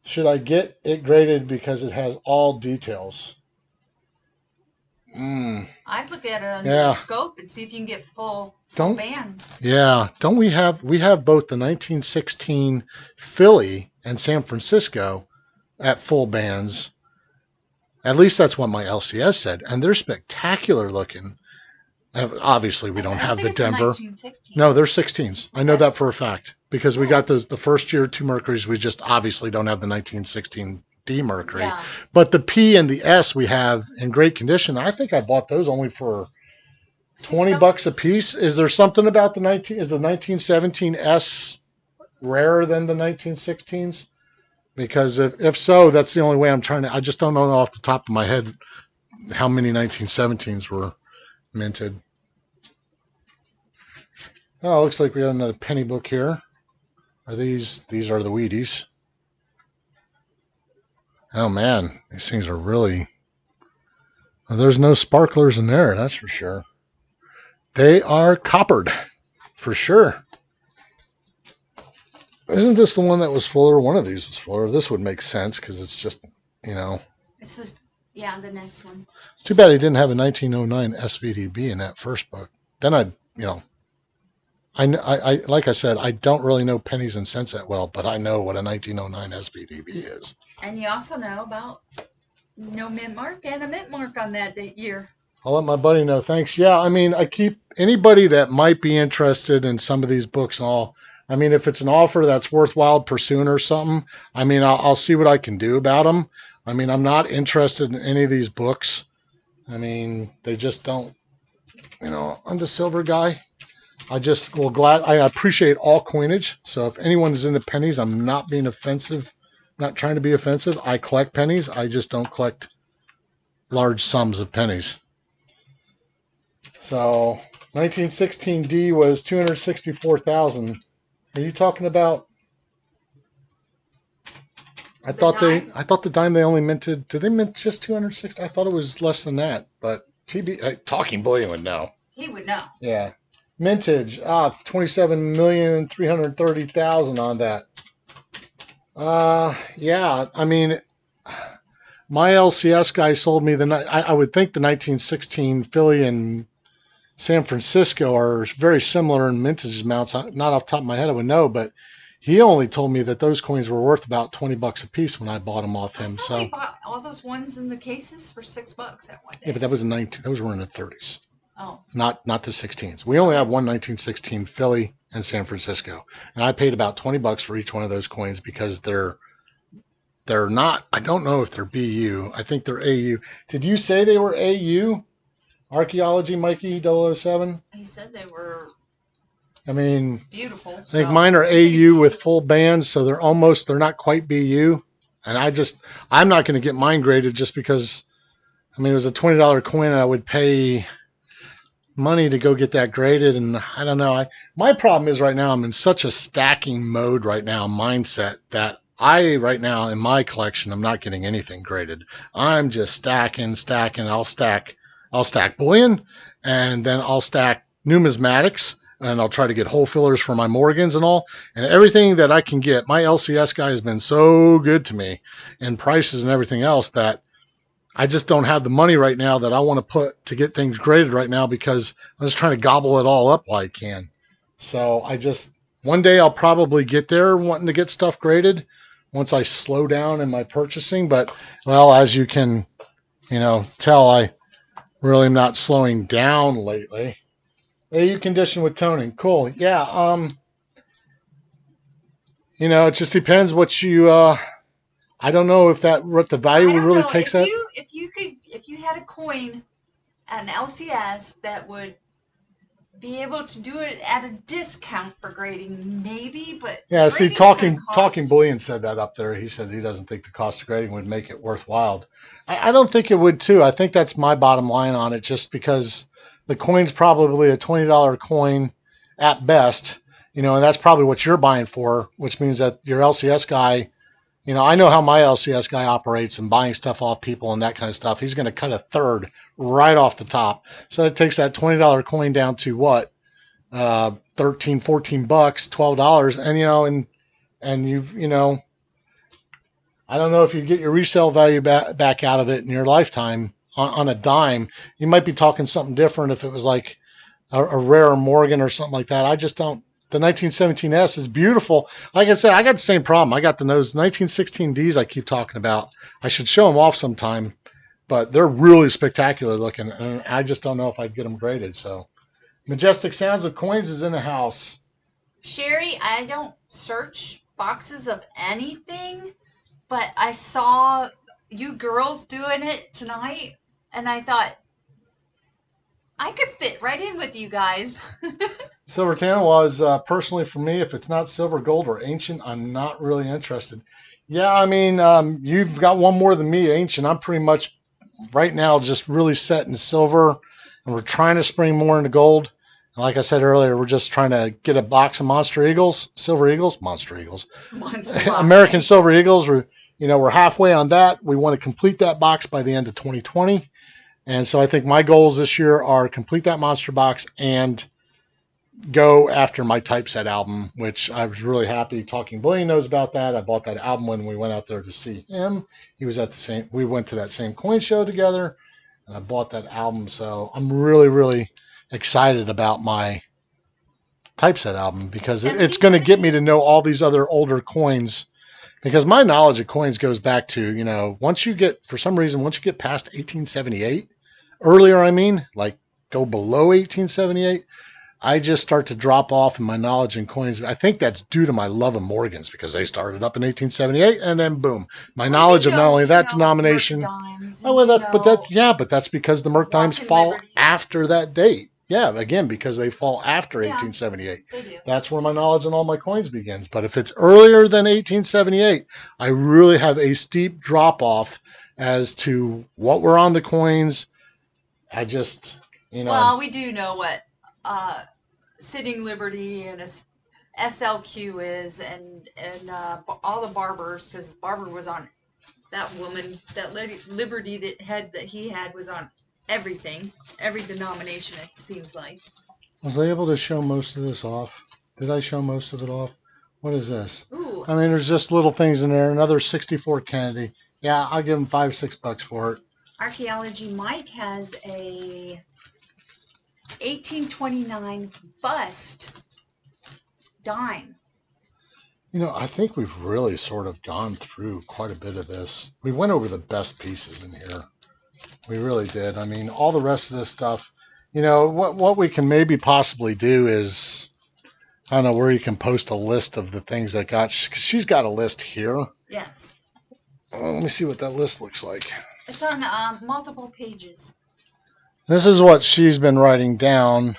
Speaker 2: Should I get it graded because it has all details?
Speaker 1: I'd look at it under the scope and see if you can get full bands.
Speaker 2: Yeah. Don't we have both the 1916 Philly and San Francisco at full bands? At least that's what my LCS said. And they're spectacular looking. Obviously, we don't have the Denver. No, they're 16s. I know that for a fact because we got the first year 2 Mercuries. We just obviously don't have the 1916 D Mercury. Yeah. But the P and the S we have in great condition. I think I bought those only for $20 a piece. Is there something about the 1917 S rarer than the 1916s? Because if so, that's the only way I'm trying to. I just don't know off the top of my head how many 1917s were minted. Oh, looks like we got another penny book here. These are the Wheaties. Oh man, these things are really. Well, there's no sparklers in there, that's for sure. They are coppered, for sure. Isn't this the one that was fuller? One of these was fuller. This would make sense because it's just,
Speaker 1: It's just, the next one.
Speaker 2: It's too bad he didn't have a 1909 SVDB in that first book. Then I like I said, I don't really know pennies and cents that well, but I know what a 1909 SVDB is.
Speaker 1: And you also know about no mint mark and a mint mark on that year.
Speaker 2: I'll let my buddy know. Thanks. Yeah, I mean, I keep anybody that might be interested in some of these books and all. I mean, if it's an offer that's worthwhile pursuing or something, I mean, I'll see what I can do about them. I mean, I'm not interested in any of these books. I mean, they just don't, I'm the silver guy. I appreciate all coinage. So if anyone is into pennies, I'm not being offensive, not trying to be offensive. I collect pennies. I just don't collect large sums of pennies. So 1916D was 264,000. Are you talking about? I thought the dime they only minted. Did they mint just 260? I thought it was less than that. But Talking Bullion would know.
Speaker 1: He would know.
Speaker 2: Yeah. Mintage, 27,330,000 on that. Yeah, I mean, my LCS guy sold me I would think the 1916 Philly and San Francisco are very similar in mintage amounts. Not off the top of my head, I would know, but he only told me that those coins were worth about $20 a piece when I bought them off him. So
Speaker 1: we bought all those ones in the cases for $6 that one day.
Speaker 2: Yeah, but that was in 19. Those were in the 30s.
Speaker 1: Oh.
Speaker 2: Not the 16s. We only have one 1916 Philly and San Francisco, and I paid about $20 for each one of those coins because they're not. I don't know if they're BU. I think they're AU. Did you say they were AU? Archaeology, Mikey 007?
Speaker 1: He said they were.
Speaker 2: I mean,
Speaker 1: beautiful.
Speaker 2: I think mine are AU with full bands, so they're not quite BU. And I'm not going to get mine graded just because, I mean, it was a $20 coin and I would pay money to go get that graded. And I don't know. My problem is right now I'm in such a stacking mode right now, mindset, that right now in my collection, I'm not getting anything graded. I'm just stacking. I'll stack bullion, and then I'll stack numismatics, and I'll try to get hole fillers for my Morgans and all, and everything that I can get. My LCS guy has been so good to me in prices and everything else that I just don't have the money right now that I want to put to get things graded right now because I'm just trying to gobble it all up while I can. So one day I'll probably get there wanting to get stuff graded once I slow down in my purchasing. But, well, as you can, tell, I really am not slowing down lately. AU condition with toning. Cool. Yeah. It just depends what you, I don't know if what the value really takes that.
Speaker 1: If you had a coin at an LCS that would be able to do it at a discount for grading, maybe, but
Speaker 2: yeah. See, talking bullion said that up there. He said he doesn't think the cost of grading would make it worthwhile. I don't think it would too. I think that's my bottom line on it, just because the coin's probably a $20 coin at best, and that's probably what you're buying for, which means that your LCS guy, I know how my LCS guy operates and buying stuff off people and that kind of stuff. He's going to cut a third right off the top. So it takes that $20 coin down to what? $13, $14, $12. And you've, I don't know if you get your resale value back out of it in your lifetime on a dime. You might be talking something different if it was like a rare Morgan or something like that. I just don't. The 1917S is beautiful. Like I said, I got the same problem. I got those 1916Ds I keep talking about. I should show them off sometime, but they're really spectacular looking, and I just don't know if I'd get them graded. So, Majestic Sounds of Coins is in the house.
Speaker 1: Sherry, I don't search boxes of anything, but I saw you girls doing it tonight, and I thought, I could fit right in with you guys.
Speaker 2: Silver tan was personally for me, if it's not silver, gold, or ancient, I'm not really interested. Yeah, I mean, you've got one more than me, ancient. I'm pretty much right now just really set in silver, and we're trying to spring more into gold. And like I said earlier, we're just trying to get a box of Monster Eagles, American Silver Eagles. We're halfway on that. We want to complete that box by the end of 2020. And so I think my goals this year are complete that monster box and go after my typeset album, which I was really happy. Talking Bullion knows about that. I bought that album when we went out there to see him. We went to that same coin show together, and I bought that album. So I'm really, really excited about my typeset album because it's going to get me to know all these other older coins. Because my knowledge of coins goes back to, once you get past 1878, earlier, like go below 1878, I just start to drop off in my knowledge in coins. I think that's due to my love of Morgans because they started up in 1878, and then boom, my knowledge of not only that denomination. But that's because the Merc Dimes fall after that date. Yeah, again, because they fall after
Speaker 1: Yeah,
Speaker 2: 1878.
Speaker 1: they do.
Speaker 2: That's where my knowledge on all my coins begins. But if it's earlier than 1878, I really have a steep drop off as to what were on the coins. I just,
Speaker 1: Well, we do know what Sitting Liberty and a SLQ is, and all the barbers, because Barber was on that woman, that Liberty that he had was on everything, every denomination. It seems like.
Speaker 2: was I able to show most of this off? Did I show most of it off? What is this?
Speaker 1: Ooh,
Speaker 2: I mean, there's just little things in there. Another 64 Kennedy. Yeah, I'll give him $5-6 for it.
Speaker 1: Archaeology Mike has a 1829 bust dime.
Speaker 2: I think we've really sort of gone through quite a bit of this. We went over the best pieces in here. We really did. I mean, all the rest of this stuff, what we can maybe possibly do is, I don't know where you can post a list of the things that got, cause she's got a list here.
Speaker 1: Yes.
Speaker 2: Let me see what that list looks like.
Speaker 1: It's on multiple pages.
Speaker 2: This is what she's been writing down.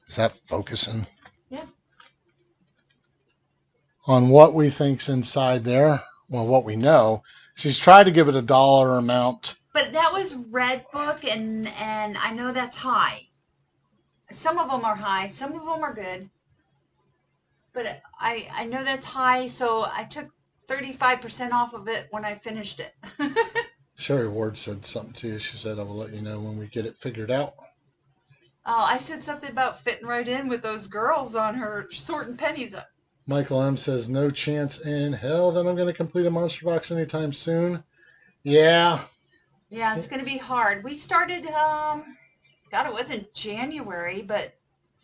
Speaker 2: Is that focusing?
Speaker 1: Yeah.
Speaker 2: On what we think's inside there. Well, what we know. She's tried to give it a dollar amount.
Speaker 1: But that was Red Book, and I know that's high. Some of them are high, some of them are good. But I know that's high, so I took 35% off of it when I finished it.
Speaker 2: Sherry Ward said something to you. She said, I will let you know when we get it figured out.
Speaker 1: Oh, I said something about fitting right in with those girls on her sorting pennies up.
Speaker 2: Michael M. says, no chance in hell that I'm going to complete a monster box anytime soon. Yeah.
Speaker 1: Yeah, it's going to be hard. We started, God, it wasn't January, but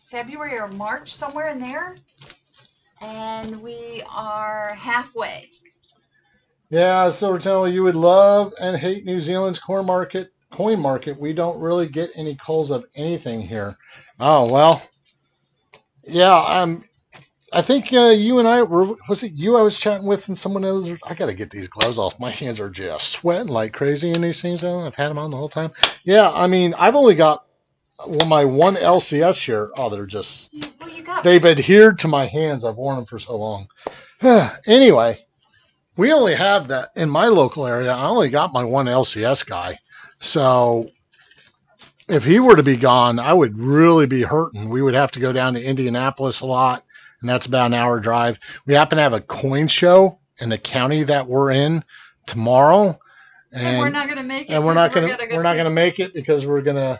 Speaker 1: February or March, somewhere in there. And we are halfway.
Speaker 2: Yeah, Silver Tunnel, you would love and hate New Zealand's coin market. We don't really get any calls of anything here. Oh, well. Yeah, I think you and I was it you I was chatting with and someone else? I got to get these gloves off. My hands are just sweating like crazy in these things. I've had them on the whole time. Yeah, I mean, I've only got my one LCS here. Oh, they're just, they've adhered to my hands. I've worn them for so long. Anyway, we only have that in my local area. I only got my one LCS guy. So if he were to be gone, I would really be hurting. We would have to go down to Indianapolis a lot, and that's about an hour drive. We happen to have a coin show in the county that we're in tomorrow,
Speaker 1: and we're not going to make it.
Speaker 2: And we're not going to make it because we're gonna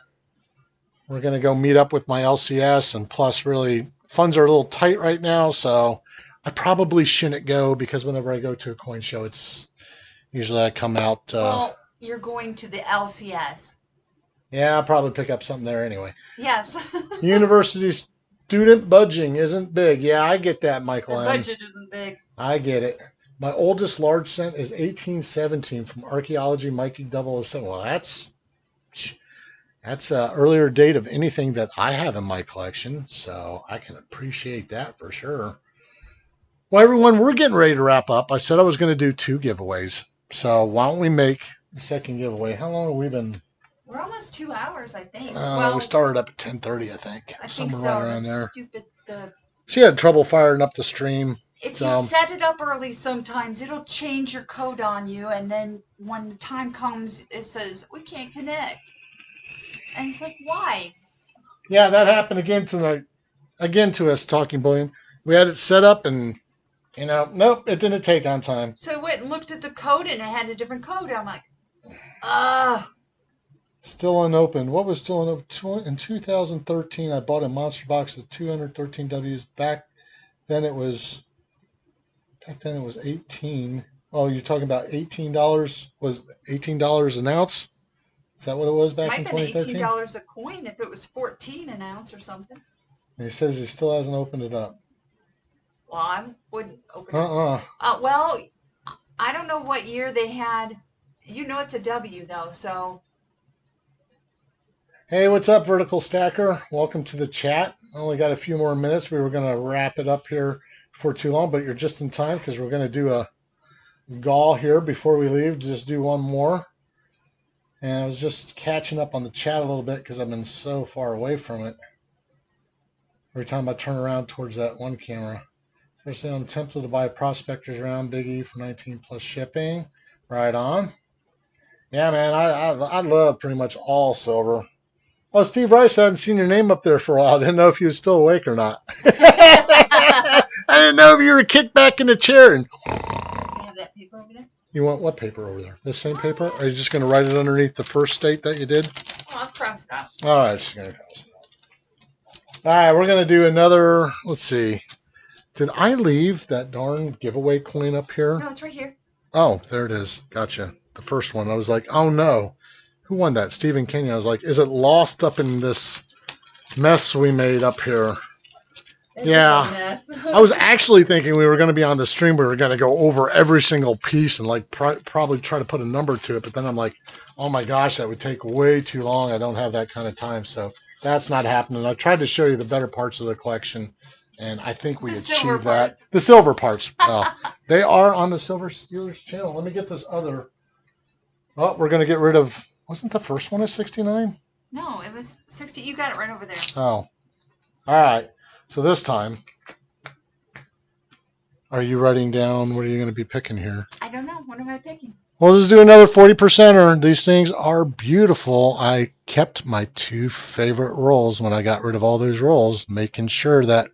Speaker 2: go meet up with my LCS, and plus, really, funds are a little tight right now, so I probably shouldn't go because whenever I go to a coin show, it's usually I come out.
Speaker 1: Well, you're going to the LCS.
Speaker 2: Yeah, I'll probably pick up something there anyway.
Speaker 1: Yes.
Speaker 2: University student budgeting isn't big. Yeah, I get that, Michael.
Speaker 1: The budget isn't big.
Speaker 2: I get it. My oldest large cent is 1817 from Archaeology Mikey 007. Well, that's an earlier date of anything that I have in my collection, so I can appreciate that for sure. Well, everyone, we're getting ready to wrap up. I said I was going to do 2 giveaways, so why don't we make the second giveaway? How long have we been?
Speaker 1: We're almost 2 hours, I think.
Speaker 2: We started up at 10:30, I think.
Speaker 1: I think so. Right around there. Stupid.
Speaker 2: She had trouble firing up the stream.
Speaker 1: If you set it up early, sometimes it'll change your code on you, and then when the time comes, it says we can't connect, and it's like, why?
Speaker 2: Yeah, that happened again tonight. Again to us, Talking Bullion. We had it set up, and nope, it didn't take on time.
Speaker 1: So I went and looked at the code, and it had a different code. I'm like,
Speaker 2: Still unopened. What was still unopened? In 2013, I bought a monster box of 213 Ws. Back then it was 18. Oh, you're talking about $18? Was $18 an ounce? Is that what it was back in 2013?
Speaker 1: Might have been $18 a coin if it was 14 an ounce or something.
Speaker 2: And he says he still hasn't opened it up.
Speaker 1: Well, I wouldn't open it. Well, I don't know what year they had. It's a W though, so.
Speaker 2: Hey, what's up, Vertical Stacker? Welcome to the chat. I only got a few more minutes. We were going to wrap it up here before too long, but you're just in time because we're going to do a gall here before we leave. Just do one more. And I was just catching up on the chat a little bit because I've been so far away from it. Every time I turn around towards that one camera. Especially I'm tempted to buy Prospectors round Big E for 19 plus shipping. Right on. Yeah, man, I love pretty much all silver. Oh, Steve Rice, I hadn't seen your name up there for a while. I didn't know if you was still awake or not. I didn't know if you were kicked back in the chair. And
Speaker 1: You have that paper over there?
Speaker 2: you want what paper over there? This same paper? Or are you just going to write it underneath the first state that you did?
Speaker 1: Oh, I'll cross it out.
Speaker 2: All right, just going to cross it out. All right, we're going to do another. Let's see. Did I leave that darn giveaway coin up here?
Speaker 1: No, it's right here.
Speaker 2: Oh, there it is. Gotcha. The first one. I was like, oh no. Who won that? Stephen Kenya. I was like, is it lost up in this mess we made up here? Yeah. I was actually thinking we were going to be on the stream. We were going to go over every single piece and like probably try to put a number to it. But then I'm like, oh my gosh, that would take way too long. I don't have that kind of time. So that's not happening. I tried to show you the better parts of the collection. And I think we achieved that. The silver parts. They are on the Silver Steelers channel. Let me get this other. Oh, we're going to get rid of. Wasn't the first one a 69?
Speaker 1: No, it was 60. You got it right over there.
Speaker 2: Oh. All right. So this time, are you writing down what are you going to be picking here?
Speaker 1: I don't know. What am I picking?
Speaker 2: Well, let's do another 40%er. These things are beautiful. I kept my two favorite rolls when I got rid of all those rolls, making sure that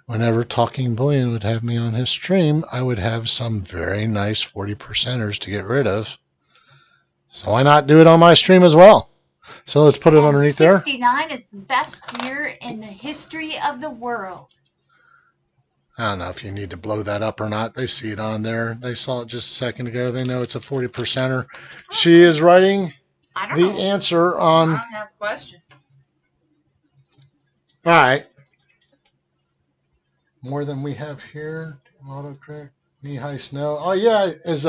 Speaker 2: whenever Talking Bullion would have me on his stream, I would have some very nice 40%ers to get rid of. So why not do it on my stream as well? So let's put it underneath
Speaker 1: 69
Speaker 2: there.
Speaker 1: 69 is the best year in the history of the world.
Speaker 2: I don't know if you need to blow that up or not. They see it on there. They saw it just a second ago. They know it's a 40%er. She is writing the answer on.
Speaker 1: I don't have a question.
Speaker 2: All right. More than we have here. Autocorrect. Knee-high snow. Oh, yeah. Is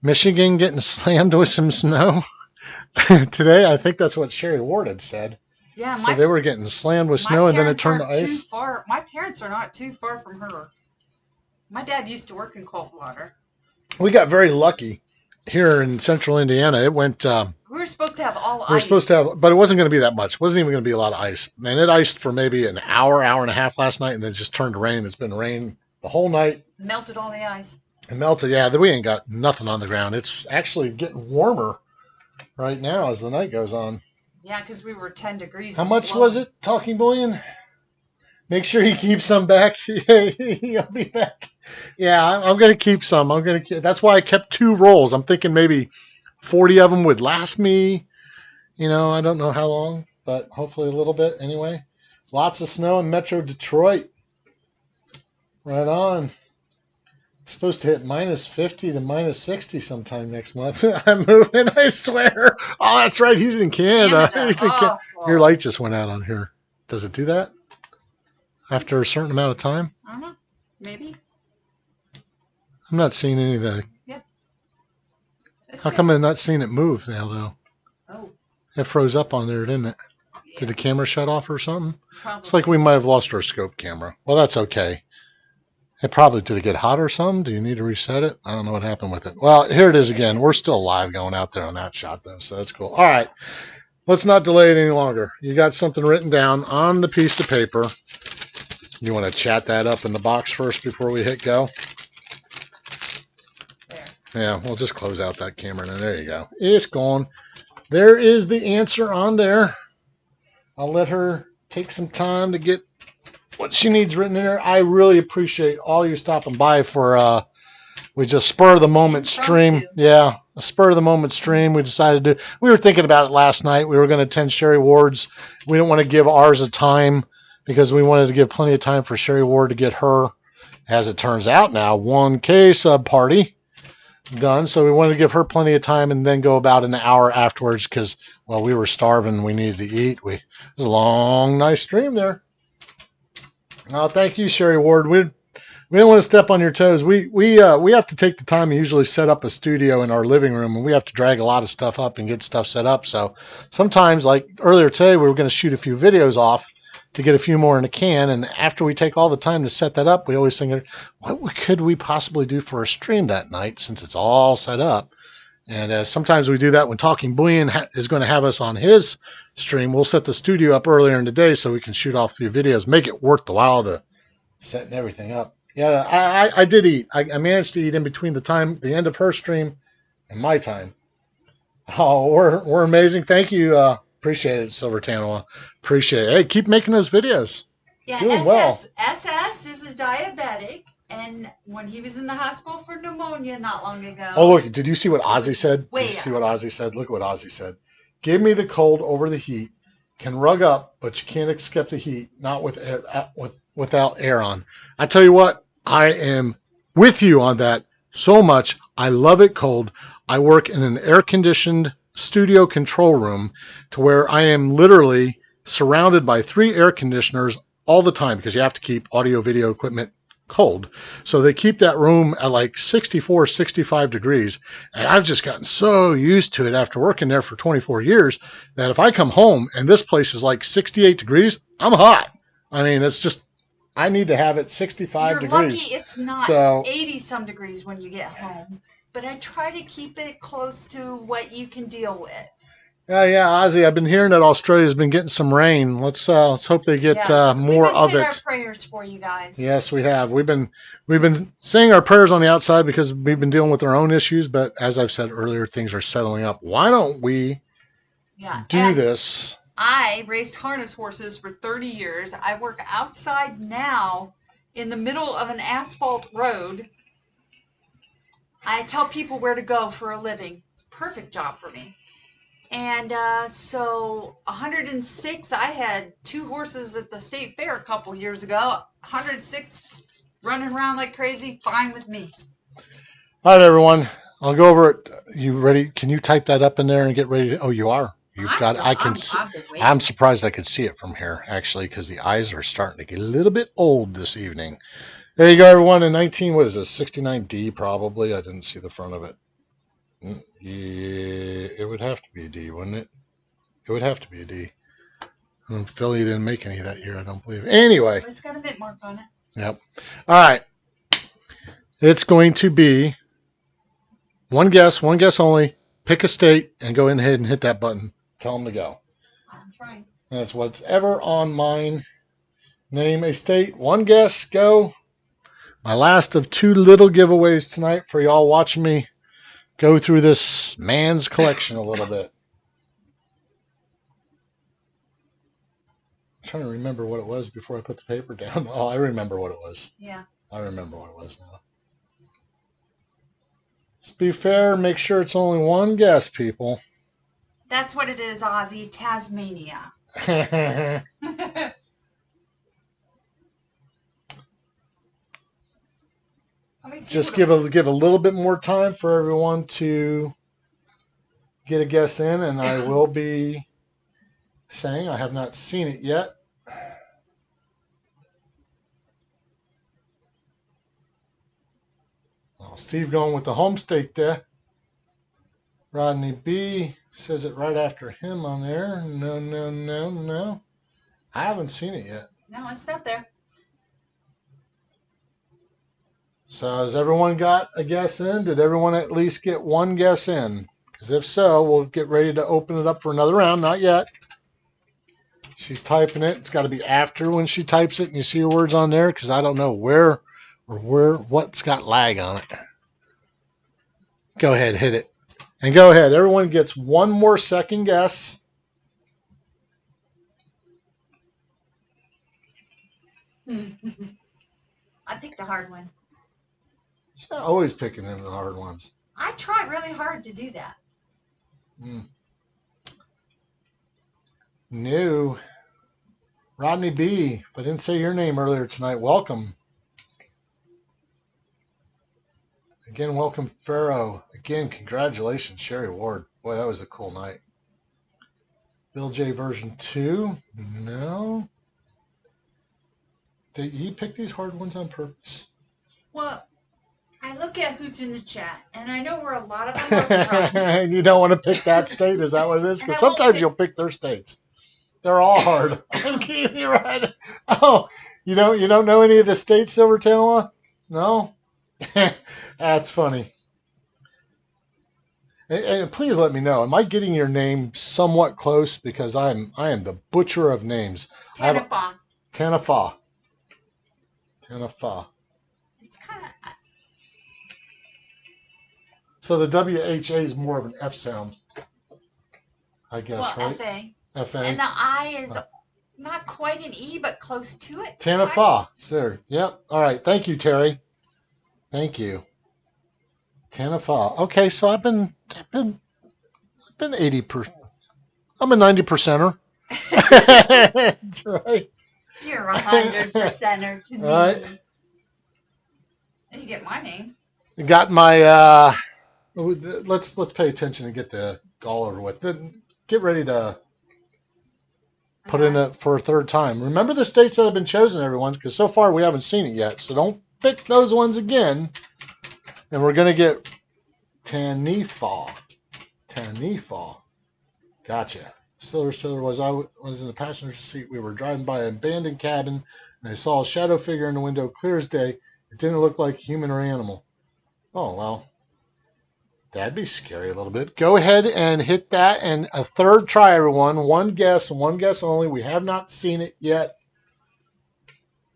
Speaker 2: Michigan getting slammed with some snow today? I think that's what Sherry Ward had said.
Speaker 1: Yeah,
Speaker 2: so they were getting slammed with snow and then it turned to ice.
Speaker 1: My parents are not too far from her. My dad used to work in cold water.
Speaker 2: We got very lucky here in central Indiana. It went.
Speaker 1: We were supposed to have all ice.
Speaker 2: We were supposed to have, but it wasn't going to be that much. It wasn't even going to be a lot of ice. And it iced for maybe an hour, hour and a half last night, and then it just turned to rain. It's been rain the whole night.
Speaker 1: Melted all the ice.
Speaker 2: It melted. Yeah, we ain't got nothing on the ground. It's actually getting warmer right now as the night goes on.
Speaker 1: Yeah, because we were 10 degrees.
Speaker 2: How much was it, Talking Bullion? Make sure he keeps some back. He'll be back. Yeah, I'm going to keep some. That's why I kept 2 rolls. I'm thinking maybe 40 of them would last me. You know, I don't know how long, but hopefully a little bit anyway. Lots of snow in Metro Detroit. Right on. It's supposed to hit minus 50 to minus 60 sometime next month. I'm moving, I swear. Oh, that's right. He's in Canada. He's in Canada. Your light just went out on here. Does it do that after a certain amount of time?
Speaker 1: I don't know. Maybe.
Speaker 2: I'm not seeing any of that.
Speaker 1: Yeah.
Speaker 2: How come I'm not seeing it move now, though?
Speaker 1: Oh.
Speaker 2: It froze up on there, didn't it?
Speaker 1: Yeah.
Speaker 2: Did the camera shut off or something?
Speaker 1: Probably.
Speaker 2: It's like we might have lost our scope camera. Well, that's okay. Did it get hot or something? Do you need to reset it? I don't know what happened with it. Well, here it is again. We're still live going out there on that shot, though, so that's cool. All right. Let's not delay it any longer. You got something written down on the piece of paper. You want to chat that up in the box first before we hit go?
Speaker 1: There.
Speaker 2: Yeah, we'll just close out that camera now. There you go. It's gone. There is the answer on there. I'll let her take some time to get what she needs written in there. I really appreciate all you stopping by for we just spur of the moment stream. Yeah, a spur of the moment stream. We decided to. We were thinking about it last night. We were going to attend Sherry Ward's. We didn't want to give ours a time because we wanted to give plenty of time for Sherry Ward to get her, as it turns out now, 1K sub party done. So we wanted to give her plenty of time and then go about an hour afterwards because, well, we were starving. We needed to eat. It was a long, nice stream there. Oh, thank you, Sherry Ward. We don't want to step on your toes. We have to take the time to usually set up a studio in our living room, and we have to drag a lot of stuff up and get stuff set up. So sometimes, like earlier today, we were going to shoot a few videos off to get a few more in the can, and after we take all the time to set that up, we always think, what could we possibly do for a stream that night since it's all set up? And sometimes we do that when Talking Bullion is going to have us on his stream. We'll set the studio up earlier in the day so we can shoot off a few videos, make it worth the while to setting everything up. Yeah, I did eat. I managed to eat in between the end of her stream and my time. Oh, we're amazing. Thank you. Appreciate it, Silver Tanoa. Appreciate it. Hey, keep making those videos.
Speaker 1: Yeah,
Speaker 2: Doing well.
Speaker 1: SS is a diabetic, and when he was in the hospital for pneumonia not long ago.
Speaker 2: Oh, look, did you see what Ozzy said?
Speaker 1: Did
Speaker 2: you see what Ozzy said? Look what Ozzy said. Give me the cold over the heat. Can rug up, but you can't escape the heat, not with air, without air on. I tell you what, I am with you on that so much. I love it cold. I work in an air-conditioned studio control room to where I am literally surrounded by 3 air conditioners all the time because you have to keep audio video equipment cold. So they keep that room at like 64, 65 degrees. And I've just gotten so used to it after working there for 24 years that if I come home and this place is like 68 degrees, I'm hot. I mean, it's just, I need to have it 65 degrees.
Speaker 1: You're lucky it's not 80 some degrees when you get home. But I try to keep it close to what you can deal with.
Speaker 2: Yeah, Ozzy, I've been hearing that Australia's been getting some rain. Let's hope they get more of it.
Speaker 1: We've been saying our prayers for you guys.
Speaker 2: Yes, we have. We've been saying our prayers on the outside because we've been dealing with our own issues. But as I've said earlier, things are settling up. Why don't we do this?
Speaker 1: I raced harness horses for 30 years. I work outside now in the middle of an asphalt road. I tell people where to go for a living. It's a perfect job for me. And so 106, I had 2 horses at the state fair a couple years ago. 106 running around like crazy, fine with me.
Speaker 2: All right, everyone. I'll go over it. You ready? Can you type that up in there and get ready to? Oh, you are. You've got. I can see. I'm surprised I could see it from here actually because the eyes are starting to get a little bit old this evening. There you go, everyone. In 19, what is this? 69D probably. I didn't see the front of it. Yeah, it would have to be a D, wouldn't it? It would have to be a D. Philly didn't make any that year, I don't believe. Anyway.
Speaker 1: It's got a bit mark on it.
Speaker 2: Yep. All right. It's going to be one guess only. Pick a state and go ahead and hit that button. Tell them to go.
Speaker 1: I'm trying.
Speaker 2: That's what's ever on mine. Name a state. One guess. Go. My last of 2 little giveaways tonight for y'all watching me go through this man's collection a little bit. I'm trying to remember what it was before I put the paper down. Oh, I remember what it was.
Speaker 1: Yeah.
Speaker 2: I remember what it was now. Let's be fair. Make sure it's only one guess, people.
Speaker 1: That's what it is, Ozzy. Tasmania.
Speaker 2: Just give a little bit more time for everyone to get a guess in, and I will be saying I have not seen it yet. Oh, Steve going with the home state there. Rodney B says it right after him on there. No. I haven't seen it yet.
Speaker 1: No, it's not there.
Speaker 2: So has everyone got a guess in? Did everyone at least get one guess in? Because if so, we'll get ready to open it up for another round. Not yet. She's typing it. It's got to be after when she types it and you see her words on there because I don't know what's got lag on it. Go ahead, hit it. And go ahead. Everyone gets one more second guess.
Speaker 1: I picked a hard one.
Speaker 2: She's not always picking them the hard ones.
Speaker 1: I tried really hard to do that.
Speaker 2: No. Rodney B. If I didn't say your name earlier tonight, welcome. Again, welcome, Pharaoh. Again, congratulations, Sherry Ward. Boy, that was a cool night. Bill J version 2. No. Did he pick these hard ones on purpose?
Speaker 1: Well, I look at who's in the chat, and I know where a lot of them are from.
Speaker 2: You don't want to pick that state? Is that what it is? Because sometimes you'll pick their states. They're all hard. You're right. Oh, you don't know any of the states, Silver Tanoa? No? That's funny. And please let me know. Am I getting your name somewhat close? Because I am the butcher of names.
Speaker 1: Tanafa.
Speaker 2: Tanafa. Tanafa.
Speaker 1: It's kind of.
Speaker 2: So the WHA is more of an F sound, I guess,
Speaker 1: Well,
Speaker 2: right?
Speaker 1: FA.
Speaker 2: FA.
Speaker 1: And the I is not quite an E, but close to it.
Speaker 2: Tanafa. Sir. Yep. All right. Thank you, Terry. Thank you. Tanafa. Okay, so I've been 80%. I'm a 90%er. That's right.
Speaker 1: You're 100%er to me.
Speaker 2: All right.
Speaker 1: And you get my name.
Speaker 2: Got my. Let's pay attention and get the gall over with. Then get ready to put in it for a third time. Remember the states that have been chosen, everyone, because so far we haven't seen it yet. So don't pick those ones again. And we're gonna get Tanifa. Tanifa. Gotcha. Stiller was I was in the passenger seat. We were driving by an abandoned cabin, and I saw a shadow figure in the window, clear as day. It didn't look like human or animal. Oh well. That'd be scary a little bit. Go ahead and hit that, and a third try, everyone. One guess, and one guess only. We have not seen it yet.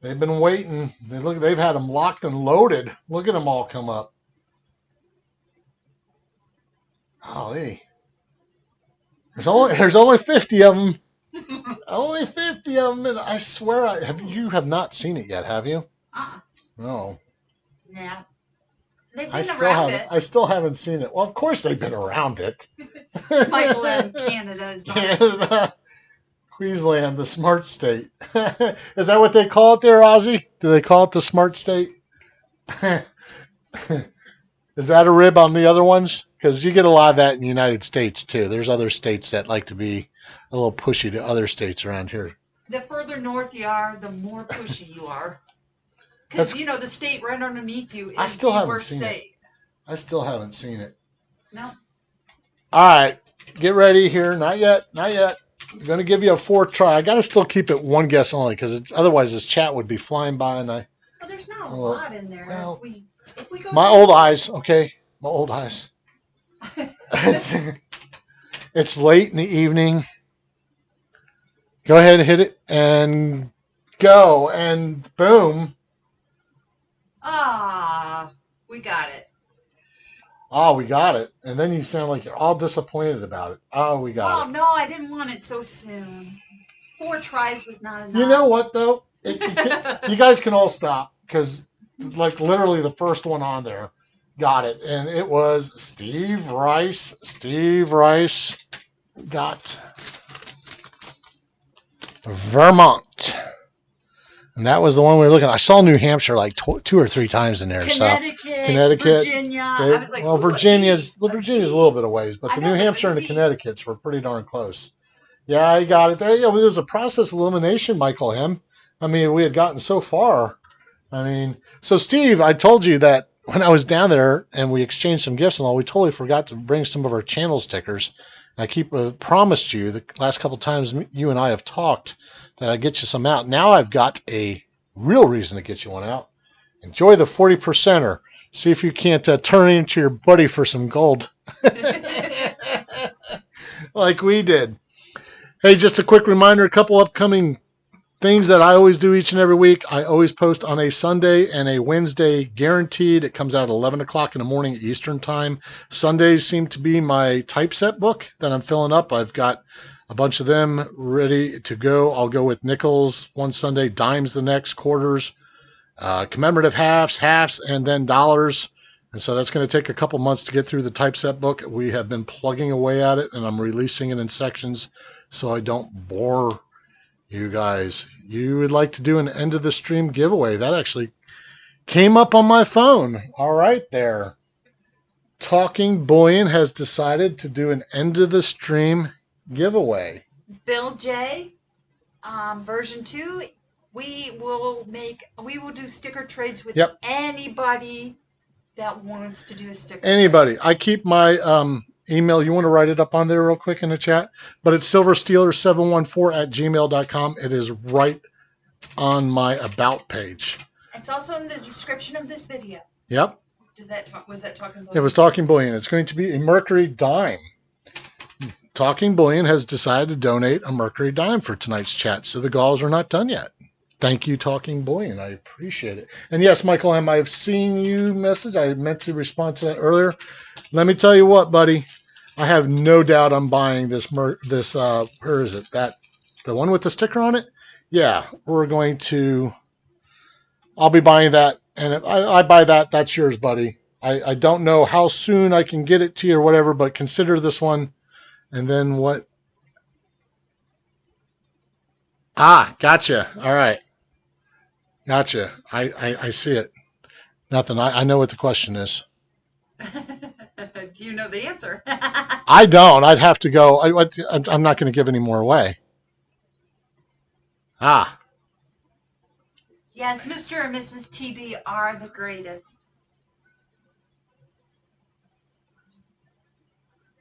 Speaker 2: They've been waiting. They've had them locked and loaded. Look at them all come up. Golly. There's only 50 of them. Only 50 of them, and I swear you have not seen it yet, have you? No.
Speaker 1: Yeah. They've been around it.
Speaker 2: I still haven't seen it. Well, of course they've been around it.
Speaker 1: Michael in Canada is not.
Speaker 2: Canada, Queensland, the smart state. Is that what they call it there, Ozzy? Do they call it the smart state? Is that a rib on the other ones? Because you get a lot of that in the United States, too. There's other states that like to be a little pushy to other states around here.
Speaker 1: The further north you are, the more pushy you are. Because, the state right underneath you is the worst state.
Speaker 2: I still haven't seen it.
Speaker 1: No.
Speaker 2: All right. Get ready here. Not yet. Not yet. I'm going to give you a fourth try. I got to still keep it one guess only because otherwise this chat would be flying by.
Speaker 1: Well, there's not a lot in there.
Speaker 2: Well,
Speaker 1: if we go
Speaker 2: my old eyes. Okay. My old eyes. It's late in the evening. Go ahead and hit it and go. And boom.
Speaker 1: We got it.
Speaker 2: Oh, we got it. And then you sound like you're all disappointed about it. Oh, we got it.
Speaker 1: Oh, no, I didn't want it so soon. 4 tries was not enough.
Speaker 2: You know what, though? You guys can all stop because, literally the first one on there got it. And it was Steve Rice. Steve Rice got Vermont. And that was the one we were looking at. I saw New Hampshire 2 or 3 times in there.
Speaker 1: Connecticut, Virginia. I was like,
Speaker 2: Virginia's a little bit of ways, but the New Hampshire and the Connecticut's were pretty darn close. Yeah, I got it. There was a process elimination, Michael M. I mean, we had gotten so far. I mean, so Steve, I told you that when I was down there and we exchanged some gifts and all, we totally forgot to bring some of our channel stickers. And I promised you the last couple times you and I have talked that I'd get you some out. Now I've got a real reason to get you one out. Enjoy the 40%er. See if you can't turn it into your buddy for some gold. Like we did. Hey, just a quick reminder, a couple upcoming things that I always do each and every week. I always post on a Sunday and a Wednesday guaranteed. It comes out at 11 o'clock in the morning Eastern time. Sundays seem to be my typeset book that I'm filling up. I've got a bunch of them ready to go. I'll go with nickels one Sunday, dimes the next, quarters, commemorative halves, and then dollars. And so that's going to take a couple months to get through the typeset book. We have been plugging away at it, and I'm releasing it in sections so I don't bore you guys. You would like to do an end of the stream giveaway. That actually came up on my phone. All right there. Talking Boyan has decided to do an end of the stream giveaway.
Speaker 1: Bill J, version 2, we will do sticker trades with anybody that wants to do a sticker.
Speaker 2: Anybody. I keep my email. You want to write it up on there real quick in the chat? But it's silverstealer714@gmail.com. It is right on my about page.
Speaker 1: It's also in the description of this video.
Speaker 2: Yep.
Speaker 1: Was that talking
Speaker 2: It
Speaker 1: bullion?
Speaker 2: was talking bullion. It's going to be a mercury dime. Talking Bullion has decided to donate a mercury dime for tonight's chat, so the galls are not done yet. Thank you, Talking Bullion. I appreciate it. And yes, Michael M., I've seen you message. I meant to respond to that earlier. Let me tell you what, buddy. I have no doubt I'm buying this. Where is it? The one with the sticker on it? Yeah, we're going to. I'll be buying that, and if I buy that, that's yours, buddy. I don't know how soon I can get it to you or whatever, but consider this one. And then what? Gotcha. All right. Gotcha. I see it. Nothing. I know what the question is.
Speaker 1: Do you know the answer?
Speaker 2: I don't. I'd have to go. I'm not going to give any more away.
Speaker 1: Yes, Mr. and Mrs. TB are the greatest.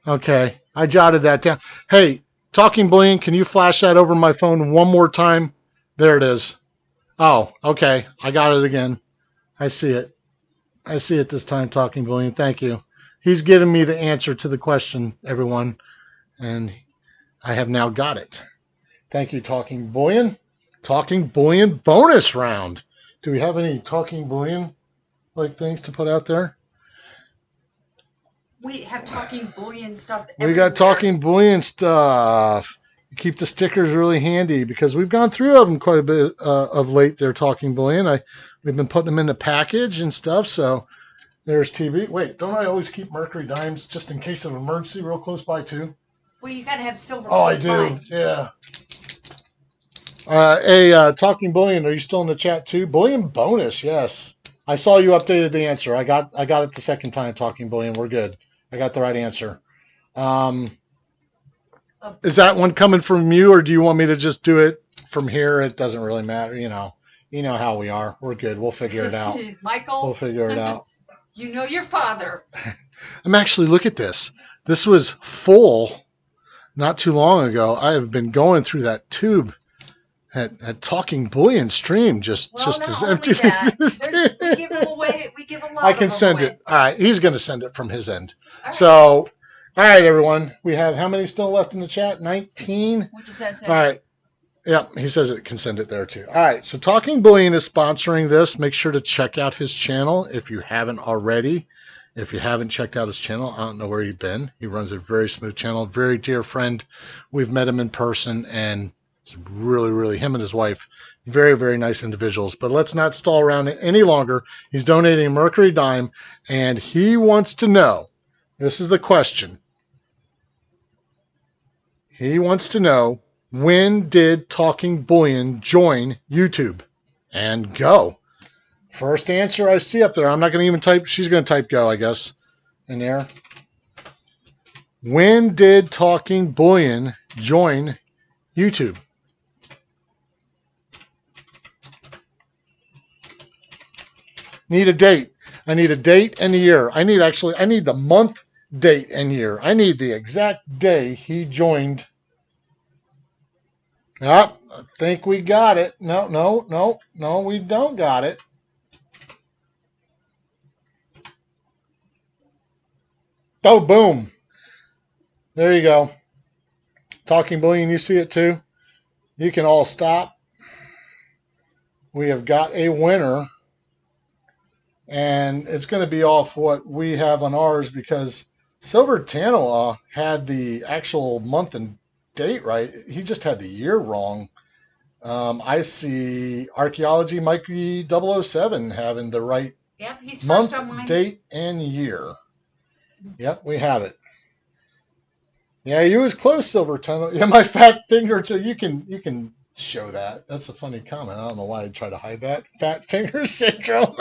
Speaker 2: Okay. I jotted that down. Hey, Talking Bullion, can you flash that over my phone one more time? There it is. Oh, okay. I got it again. I see it. I see it this time, Talking Bullion. Thank you. He's given me the answer to the question, everyone, and I have now got it. Thank you, Talking Bullion. Talking Bullion bonus round. Do we have any Talking Bullion like things to put out there?
Speaker 1: We have Talking Bullion stuff
Speaker 2: We
Speaker 1: everywhere.
Speaker 2: got Talking Bullion stuff. Keep the stickers really handy because we've gone through them quite a bit of late. They're Talking Bullion. We've been putting them in the package and stuff. So there's TV. Wait, don't I always keep mercury dimes just in case of an emergency real close by too?
Speaker 1: Well, you got to have silver.
Speaker 2: Oh, I do.
Speaker 1: By.
Speaker 2: Yeah. Hey, Talking Bullion, are you still in the chat too? Bullion bonus, yes. I saw you updated the answer. I got it the second time, Talking Bullion. We're good. I got the right answer. Is that one coming from you, or do you want me to just do it from here? It doesn't really matter. You know how we are. We're good. We'll figure it out.
Speaker 1: Michael.
Speaker 2: We'll figure it out.
Speaker 1: You know your father.
Speaker 2: I'm actually, look at this. This was full not too long ago. I have been going through that tube at Talking Bullion stream just as empty as
Speaker 1: we give them away. We give a lot.
Speaker 2: I can send it. All right, he's going to send it from his end.
Speaker 1: All right.
Speaker 2: So, all right, everyone. We have how many still left in the chat? 19.
Speaker 1: What does that say?
Speaker 2: All right. Yep, he says it can send it there too. All right, so Talking Bullion is sponsoring this. Make sure to check out his channel if you haven't already. If you haven't checked out his channel, I don't know where you've been. He runs a very smooth channel, very dear friend. We've met him in person, and it's really, him and his wife, very, very nice individuals. But let's not stall around any longer. He's donating a mercury dime, and he wants to know, this is the question. He wants to know, when did Talking Bullion join YouTube? And go. First answer I see up there. I'm not going to even type. She's going to type go, I guess, in there. When did Talking Bullion join YouTube? Need a date. I need a date and a year. I need the month, date, and year. I need the exact day he joined. I think we got it. No, we don't got it. Oh, boom. There you go. Talking Bullion, you see it too? You can all stop. We have got a winner. And it's going to be off what we have on ours because Silver Tanoa had the actual month and date right. He just had the year wrong. I see Archaeology Mikey 007 having the right
Speaker 1: he's
Speaker 2: month,
Speaker 1: first on mine.
Speaker 2: date, and year. Yep, we have it. Yeah, you was close, Silver Tanoa. Yeah, my fat finger too. You can show that. That's a funny comment. I don't know why I'd try to hide that. Fat finger syndrome.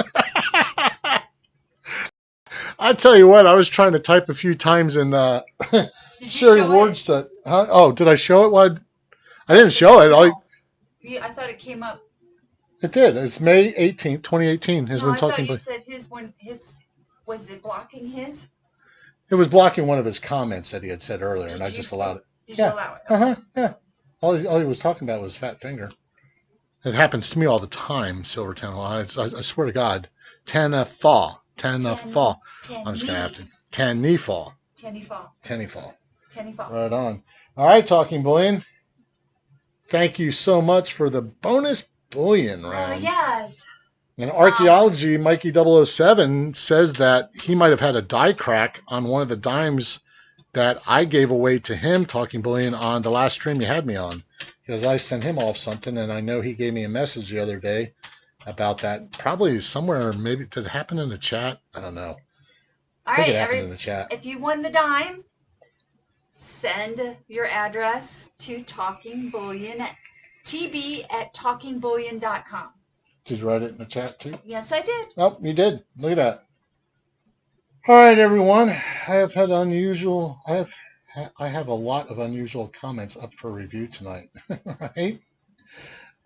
Speaker 2: I tell you what, I was trying to type a few times in Sherry Ward's. Huh? Oh, did I show it? Well, I didn't show it.
Speaker 1: No. I thought it came up.
Speaker 2: It did. It's May 18th, 2018 is
Speaker 1: no,
Speaker 2: when
Speaker 1: I
Speaker 2: Talking
Speaker 1: thought you said his was it blocking his?
Speaker 2: It was blocking one of his comments that he had said earlier, and I just allowed it.
Speaker 1: Did you allow it?
Speaker 2: Yeah. All he was talking about was fat finger. It happens to me all the time, Silvertown. I swear to God. Tanafa. fall. I'm just going to have to 10 fall.
Speaker 1: Tenny fall.
Speaker 2: Right on. All right, Talking Bullion. Thank you so much for the bonus bullion round.
Speaker 1: Yes.
Speaker 2: In archaeology, Mikey 007 says that he might have had a die crack on one of the dimes that I gave away to him, Talking Bullion, on the last stream you had me on. Because I sent him off something, and I know he gave me a message the other day about that. Probably somewhere, maybe, did it happen in the chat? I don't know.
Speaker 1: All right,
Speaker 2: in the chat.
Speaker 1: If you won the dime, send your address to Talking Bullion at tb@talkingbullion.com.
Speaker 2: Did you write it in the chat too?
Speaker 1: Yes, I did.
Speaker 2: Oh, you did. Look at that. All right, everyone. I have had unusual. I have a lot of unusual comments up for review tonight. Right?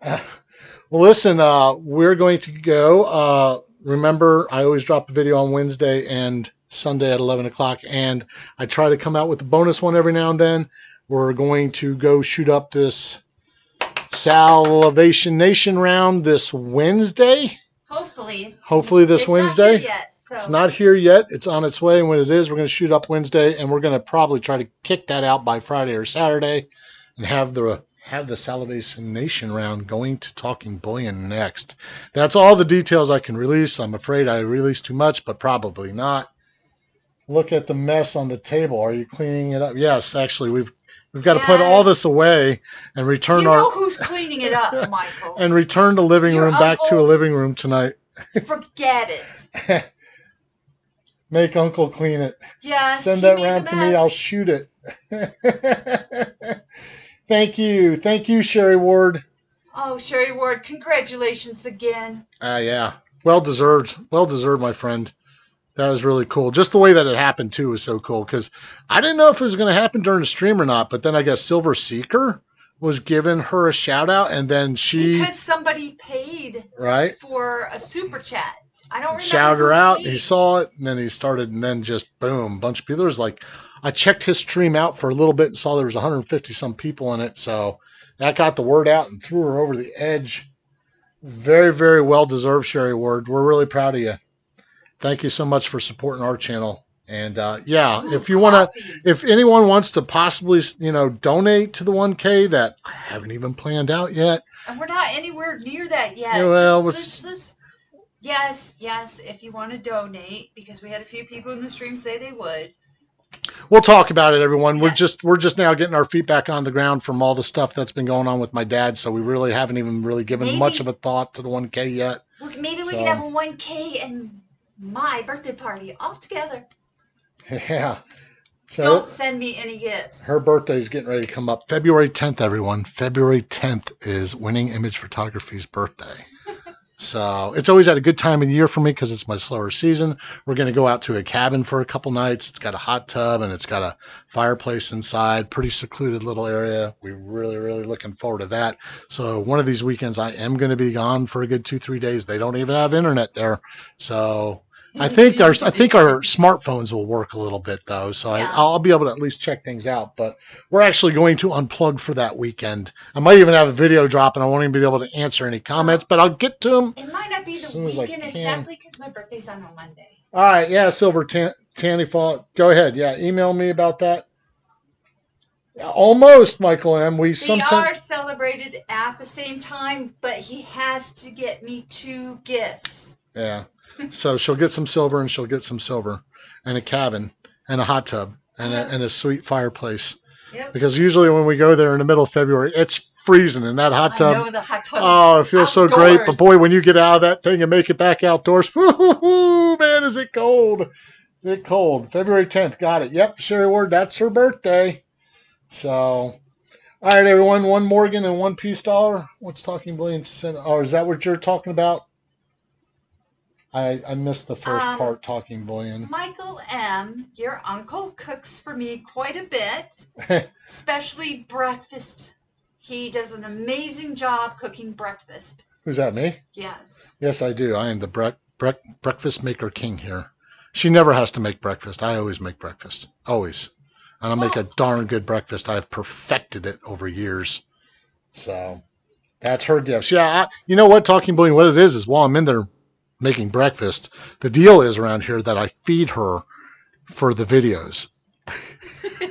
Speaker 2: Well, listen. We're going to go. Remember, I always drop a video on Wednesday and Sunday at 11 o'clock, and I try to come out with a bonus one every now and then. We're going to go shoot up this Salvation Nation round this Wednesday. Hopefully this Wednesday.
Speaker 1: Not here yet, so.
Speaker 2: It's not here yet. It's on its way, and when it is, we're going to shoot up Wednesday, and we're going to probably try to kick that out by Friday or Saturday and have the Salvation Nation round going to Talking Bullion next. That's all the details I can release. I'm afraid I released too much, but probably not. Look at the mess on the table. Are you cleaning it up? Yes, actually, we've got to put all this away and return
Speaker 1: who's cleaning it up, Michael.
Speaker 2: And return the living room back to a living room tonight.
Speaker 1: Forget it.
Speaker 2: Make Uncle clean it.
Speaker 1: Yeah.
Speaker 2: Send that round to me. I'll shoot it. Thank you, Sherry Ward.
Speaker 1: Oh, Sherry Ward, congratulations again.
Speaker 2: Yeah. Well deserved, my friend. That was really cool. Just the way that it happened, too, was so cool. Because I didn't know if it was going to happen during the stream or not. But then I guess Silver Seeker was giving her a shout-out. And then she...
Speaker 1: Because somebody paid for a super chat. I don't remember.
Speaker 2: Shouted her out. He saw it. And then he started. And then just, boom, a bunch of people. There was like... I checked his stream out for a little bit and saw there was 150-some people in it. So that got the word out and threw her over the edge. Very, very well-deserved, Sherry Ward. We're really proud of you. Thank you so much for supporting our channel. And if anyone wants to possibly, donate to the 1K that I haven't even planned out yet.
Speaker 1: And we're not anywhere near that yet.
Speaker 2: Yeah, well,
Speaker 1: yes, if you want to donate, because we had a few people in the stream say they would.
Speaker 2: We'll talk about it, everyone.
Speaker 1: Yes.
Speaker 2: We're just now getting our feet back on the ground from all the stuff that's been going on with my dad, so we really haven't even really given much of a thought to the 1K yet.
Speaker 1: Well, maybe we can have a 1K and my birthday party all together.
Speaker 2: Yeah. So
Speaker 1: don't send me any gifts.
Speaker 2: Her birthday is getting ready to come up. February 10th, everyone. February 10th is Winning Image Photography's birthday. So it's always at a good time of the year for me because it's my slower season. We're going to go out to a cabin for a couple nights. It's got a hot tub and it's got a fireplace inside. Pretty secluded little area. We're really, really looking forward to that. So one of these weekends I am going to be gone for a good 2-3 days. They don't even have internet there. So I think our smartphones will work a little bit though, so yeah. I'll be able to at least check things out. But we're actually going to unplug for that weekend. I might even have a video drop, and I won't even be able to answer any comments, but I'll get to them.
Speaker 1: It might not be the weekend exactly because my birthday's on a Monday.
Speaker 2: All right, yeah, Silver Tanny Fall, go ahead. Yeah, email me about that. Almost, Michael M.
Speaker 1: They are celebrated at the same time, but he has to get me 2 gifts.
Speaker 2: Yeah. So she'll get some silver, and she'll get some silver, and a cabin, and a hot tub, and a sweet fireplace.
Speaker 1: Yep.
Speaker 2: Because usually when we go there in the middle of February, it's freezing in that hot tub.
Speaker 1: I know the hot tub.
Speaker 2: Oh, it feels so great. But boy, when you get out of that thing and make it back outdoors, man, is it cold? Is it cold? February 10th, got it. Yep, Sherry Ward, that's her birthday. So, all right, everyone, 1 Morgan and 1 Peace Dollar. What's Talking Bullion? Oh, is that what you're talking about? I missed the first part, Talking Bullion.
Speaker 1: Michael M., your uncle cooks for me quite a bit, especially breakfast. He does an amazing job cooking breakfast.
Speaker 2: Who's that, me?
Speaker 1: Yes.
Speaker 2: Yes, I do. I am the breakfast maker king here. She never has to make breakfast. I always make breakfast. Always. And I make a darn good breakfast. I've perfected it over years. So that's her gift. Yeah, you know what, Talking Bullion, what it is while I'm in there making breakfast. The deal is around here that I feed her for the videos.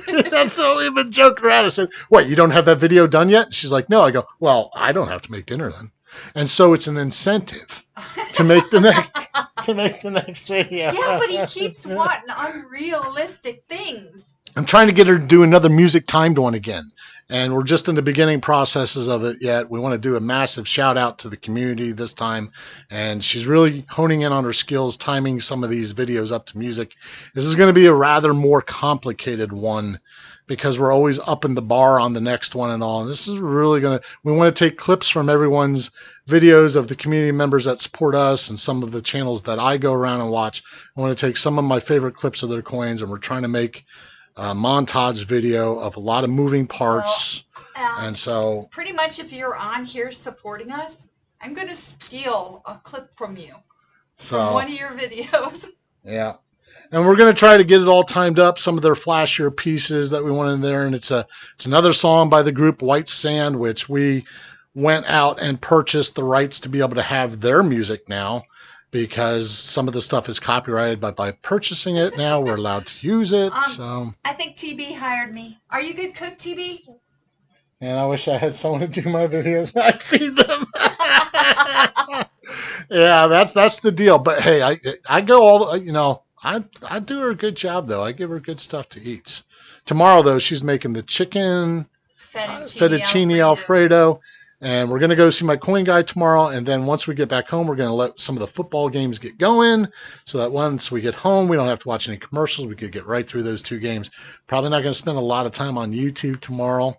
Speaker 2: That's what we've been joking around. I said, what, you don't have that video done yet? She's like, no. I go, well, I don't have to make dinner then. And so it's an incentive to make the next video.
Speaker 1: Yeah, but he keeps wanting unrealistic things.
Speaker 2: I'm trying to get her to do another music timed one again. And we're just in the beginning processes of it yet. We want to do a massive shout out to the community this time. And she's really honing in on her skills, timing some of these videos up to music. This is going to be a rather more complicated one because we're always upping the bar on the next one and all. And this is really going to, we want to take clips from everyone's videos of the community members that support us and some of the channels that I go around and watch. I want to take some of my favorite clips of their coins, and we're trying to make a montage video of a lot of moving parts. And so
Speaker 1: pretty much if you're on here supporting us, I'm going to steal a clip from you from one of your videos.
Speaker 2: Yeah. And we're going to try to get it all timed up, some of their flashier pieces that we want in there. And it's another song by the group White Sand, which we went out and purchased the rights to be able to have their music now, because some of the stuff is copyrighted, but by purchasing it now, we're allowed to use it. So
Speaker 1: I think TB hired me. Are you a good cook, TB?
Speaker 2: And I wish I had someone to do my videos. I'd feed them. Yeah, that's the deal. But hey, I go all, I do her a good job, though. I give her good stuff to eat. Tomorrow, though, she's making the chicken fettuccine Alfredo. And we're going to go see my coin guy tomorrow. And then once we get back home, we're going to let some of the football games get going so that once we get home, we don't have to watch any commercials. We could get right through those two games. Probably not going to spend a lot of time on YouTube tomorrow.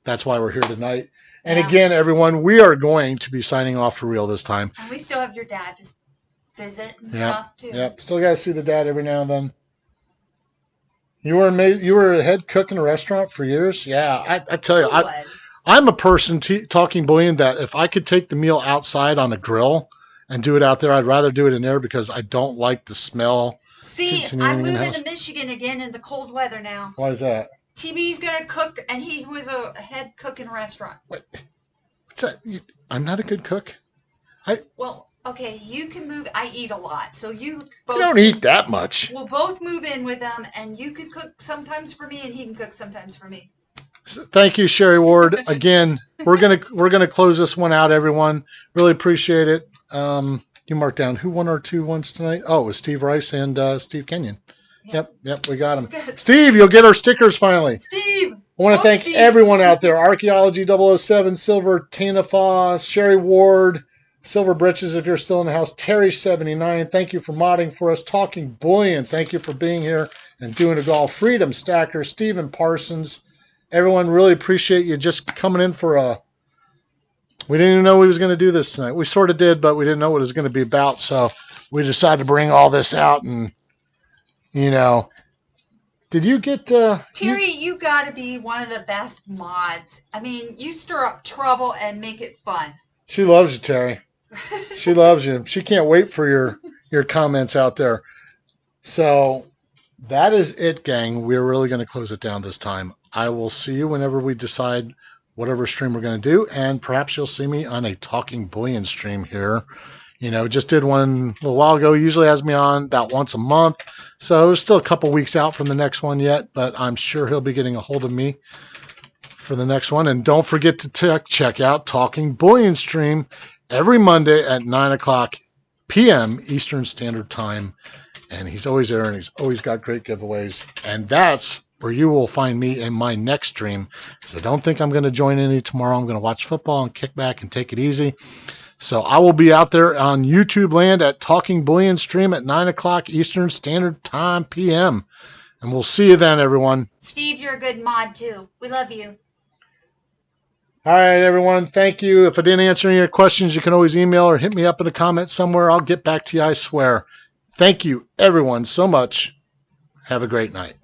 Speaker 2: That's why we're here tonight. And again, everyone, we are going to be signing off for real this time.
Speaker 1: And we still have your dad to visit and stuff, too.
Speaker 2: Yep. Still got to see the dad every now and then. You were amazing. You were a head cook in a restaurant for years? Yeah, I tell you, I'm a person talking bullion that if I could take the meal outside on a grill and do it out there, I'd rather do it in there because I don't like the smell.
Speaker 1: See, I'm moving to Michigan again in the cold weather now.
Speaker 2: Why is that?
Speaker 1: TB's going to cook, and he was a head cook in a restaurant.
Speaker 2: What's that? I'm not a good cook.
Speaker 1: Well, okay, you can move. I eat a lot, so you both.
Speaker 2: You don't eat that much.
Speaker 1: We'll both move in with him, and you can cook sometimes for me, and he can cook sometimes for me.
Speaker 2: Thank you, Sherry Ward. Again, we're gonna close this one out, everyone. Really appreciate it. You marked down who won our 2-1s tonight. Oh, it was Steve Rice and Steve Kenyon. Yep, we got him. Steve, you'll get our stickers finally.
Speaker 1: Steve!
Speaker 2: I want to thank everyone out there. Archaeology 007, Silver, Tina Foss, Sherry Ward, Silver Britches if you're still in the house, Terry 79. Thank you for modding for us. Talking Bullion, thank you for being here and doing it all. Freedom Stacker, Stephen Parsons. Everyone, really appreciate you just coming in for we didn't even know we was going to do this tonight. We sort of did, but we didn't know what it was going to be about. So we decided to bring all this out and, did you get...
Speaker 1: Terry, you got to be one of the best mods. I mean, you stir up trouble and make it fun.
Speaker 2: She loves you, Terry. She loves you. She can't wait for your comments out there. So that is it, gang. We're really going to close it down this time. I will see you whenever we decide whatever stream we're going to do, and perhaps you'll see me on a Talking Bullion stream here. Just did one a little while ago. Usually has me on about once a month, so it's still a couple weeks out from the next one yet, but I'm sure he'll be getting a hold of me for the next one. And don't forget to check out Talking Bullion stream every Monday at 9 o'clock p.m. Eastern Standard Time, and he's always there, and he's always got great giveaways, and that's where you will find me in my next stream, because I don't think I'm going to join any tomorrow. I'm going to watch football and kick back and take it easy. So I will be out there on YouTube land at Talking Bullion stream at 9 o'clock Eastern Standard Time p.m. And we'll see you then, everyone.
Speaker 1: Steve, you're a good mod, too. We love you.
Speaker 2: All right, everyone. Thank you. If I didn't answer any of your questions, you can always email or hit me up in the comments somewhere. I'll get back to you, I swear. Thank you, everyone, so much. Have a great night.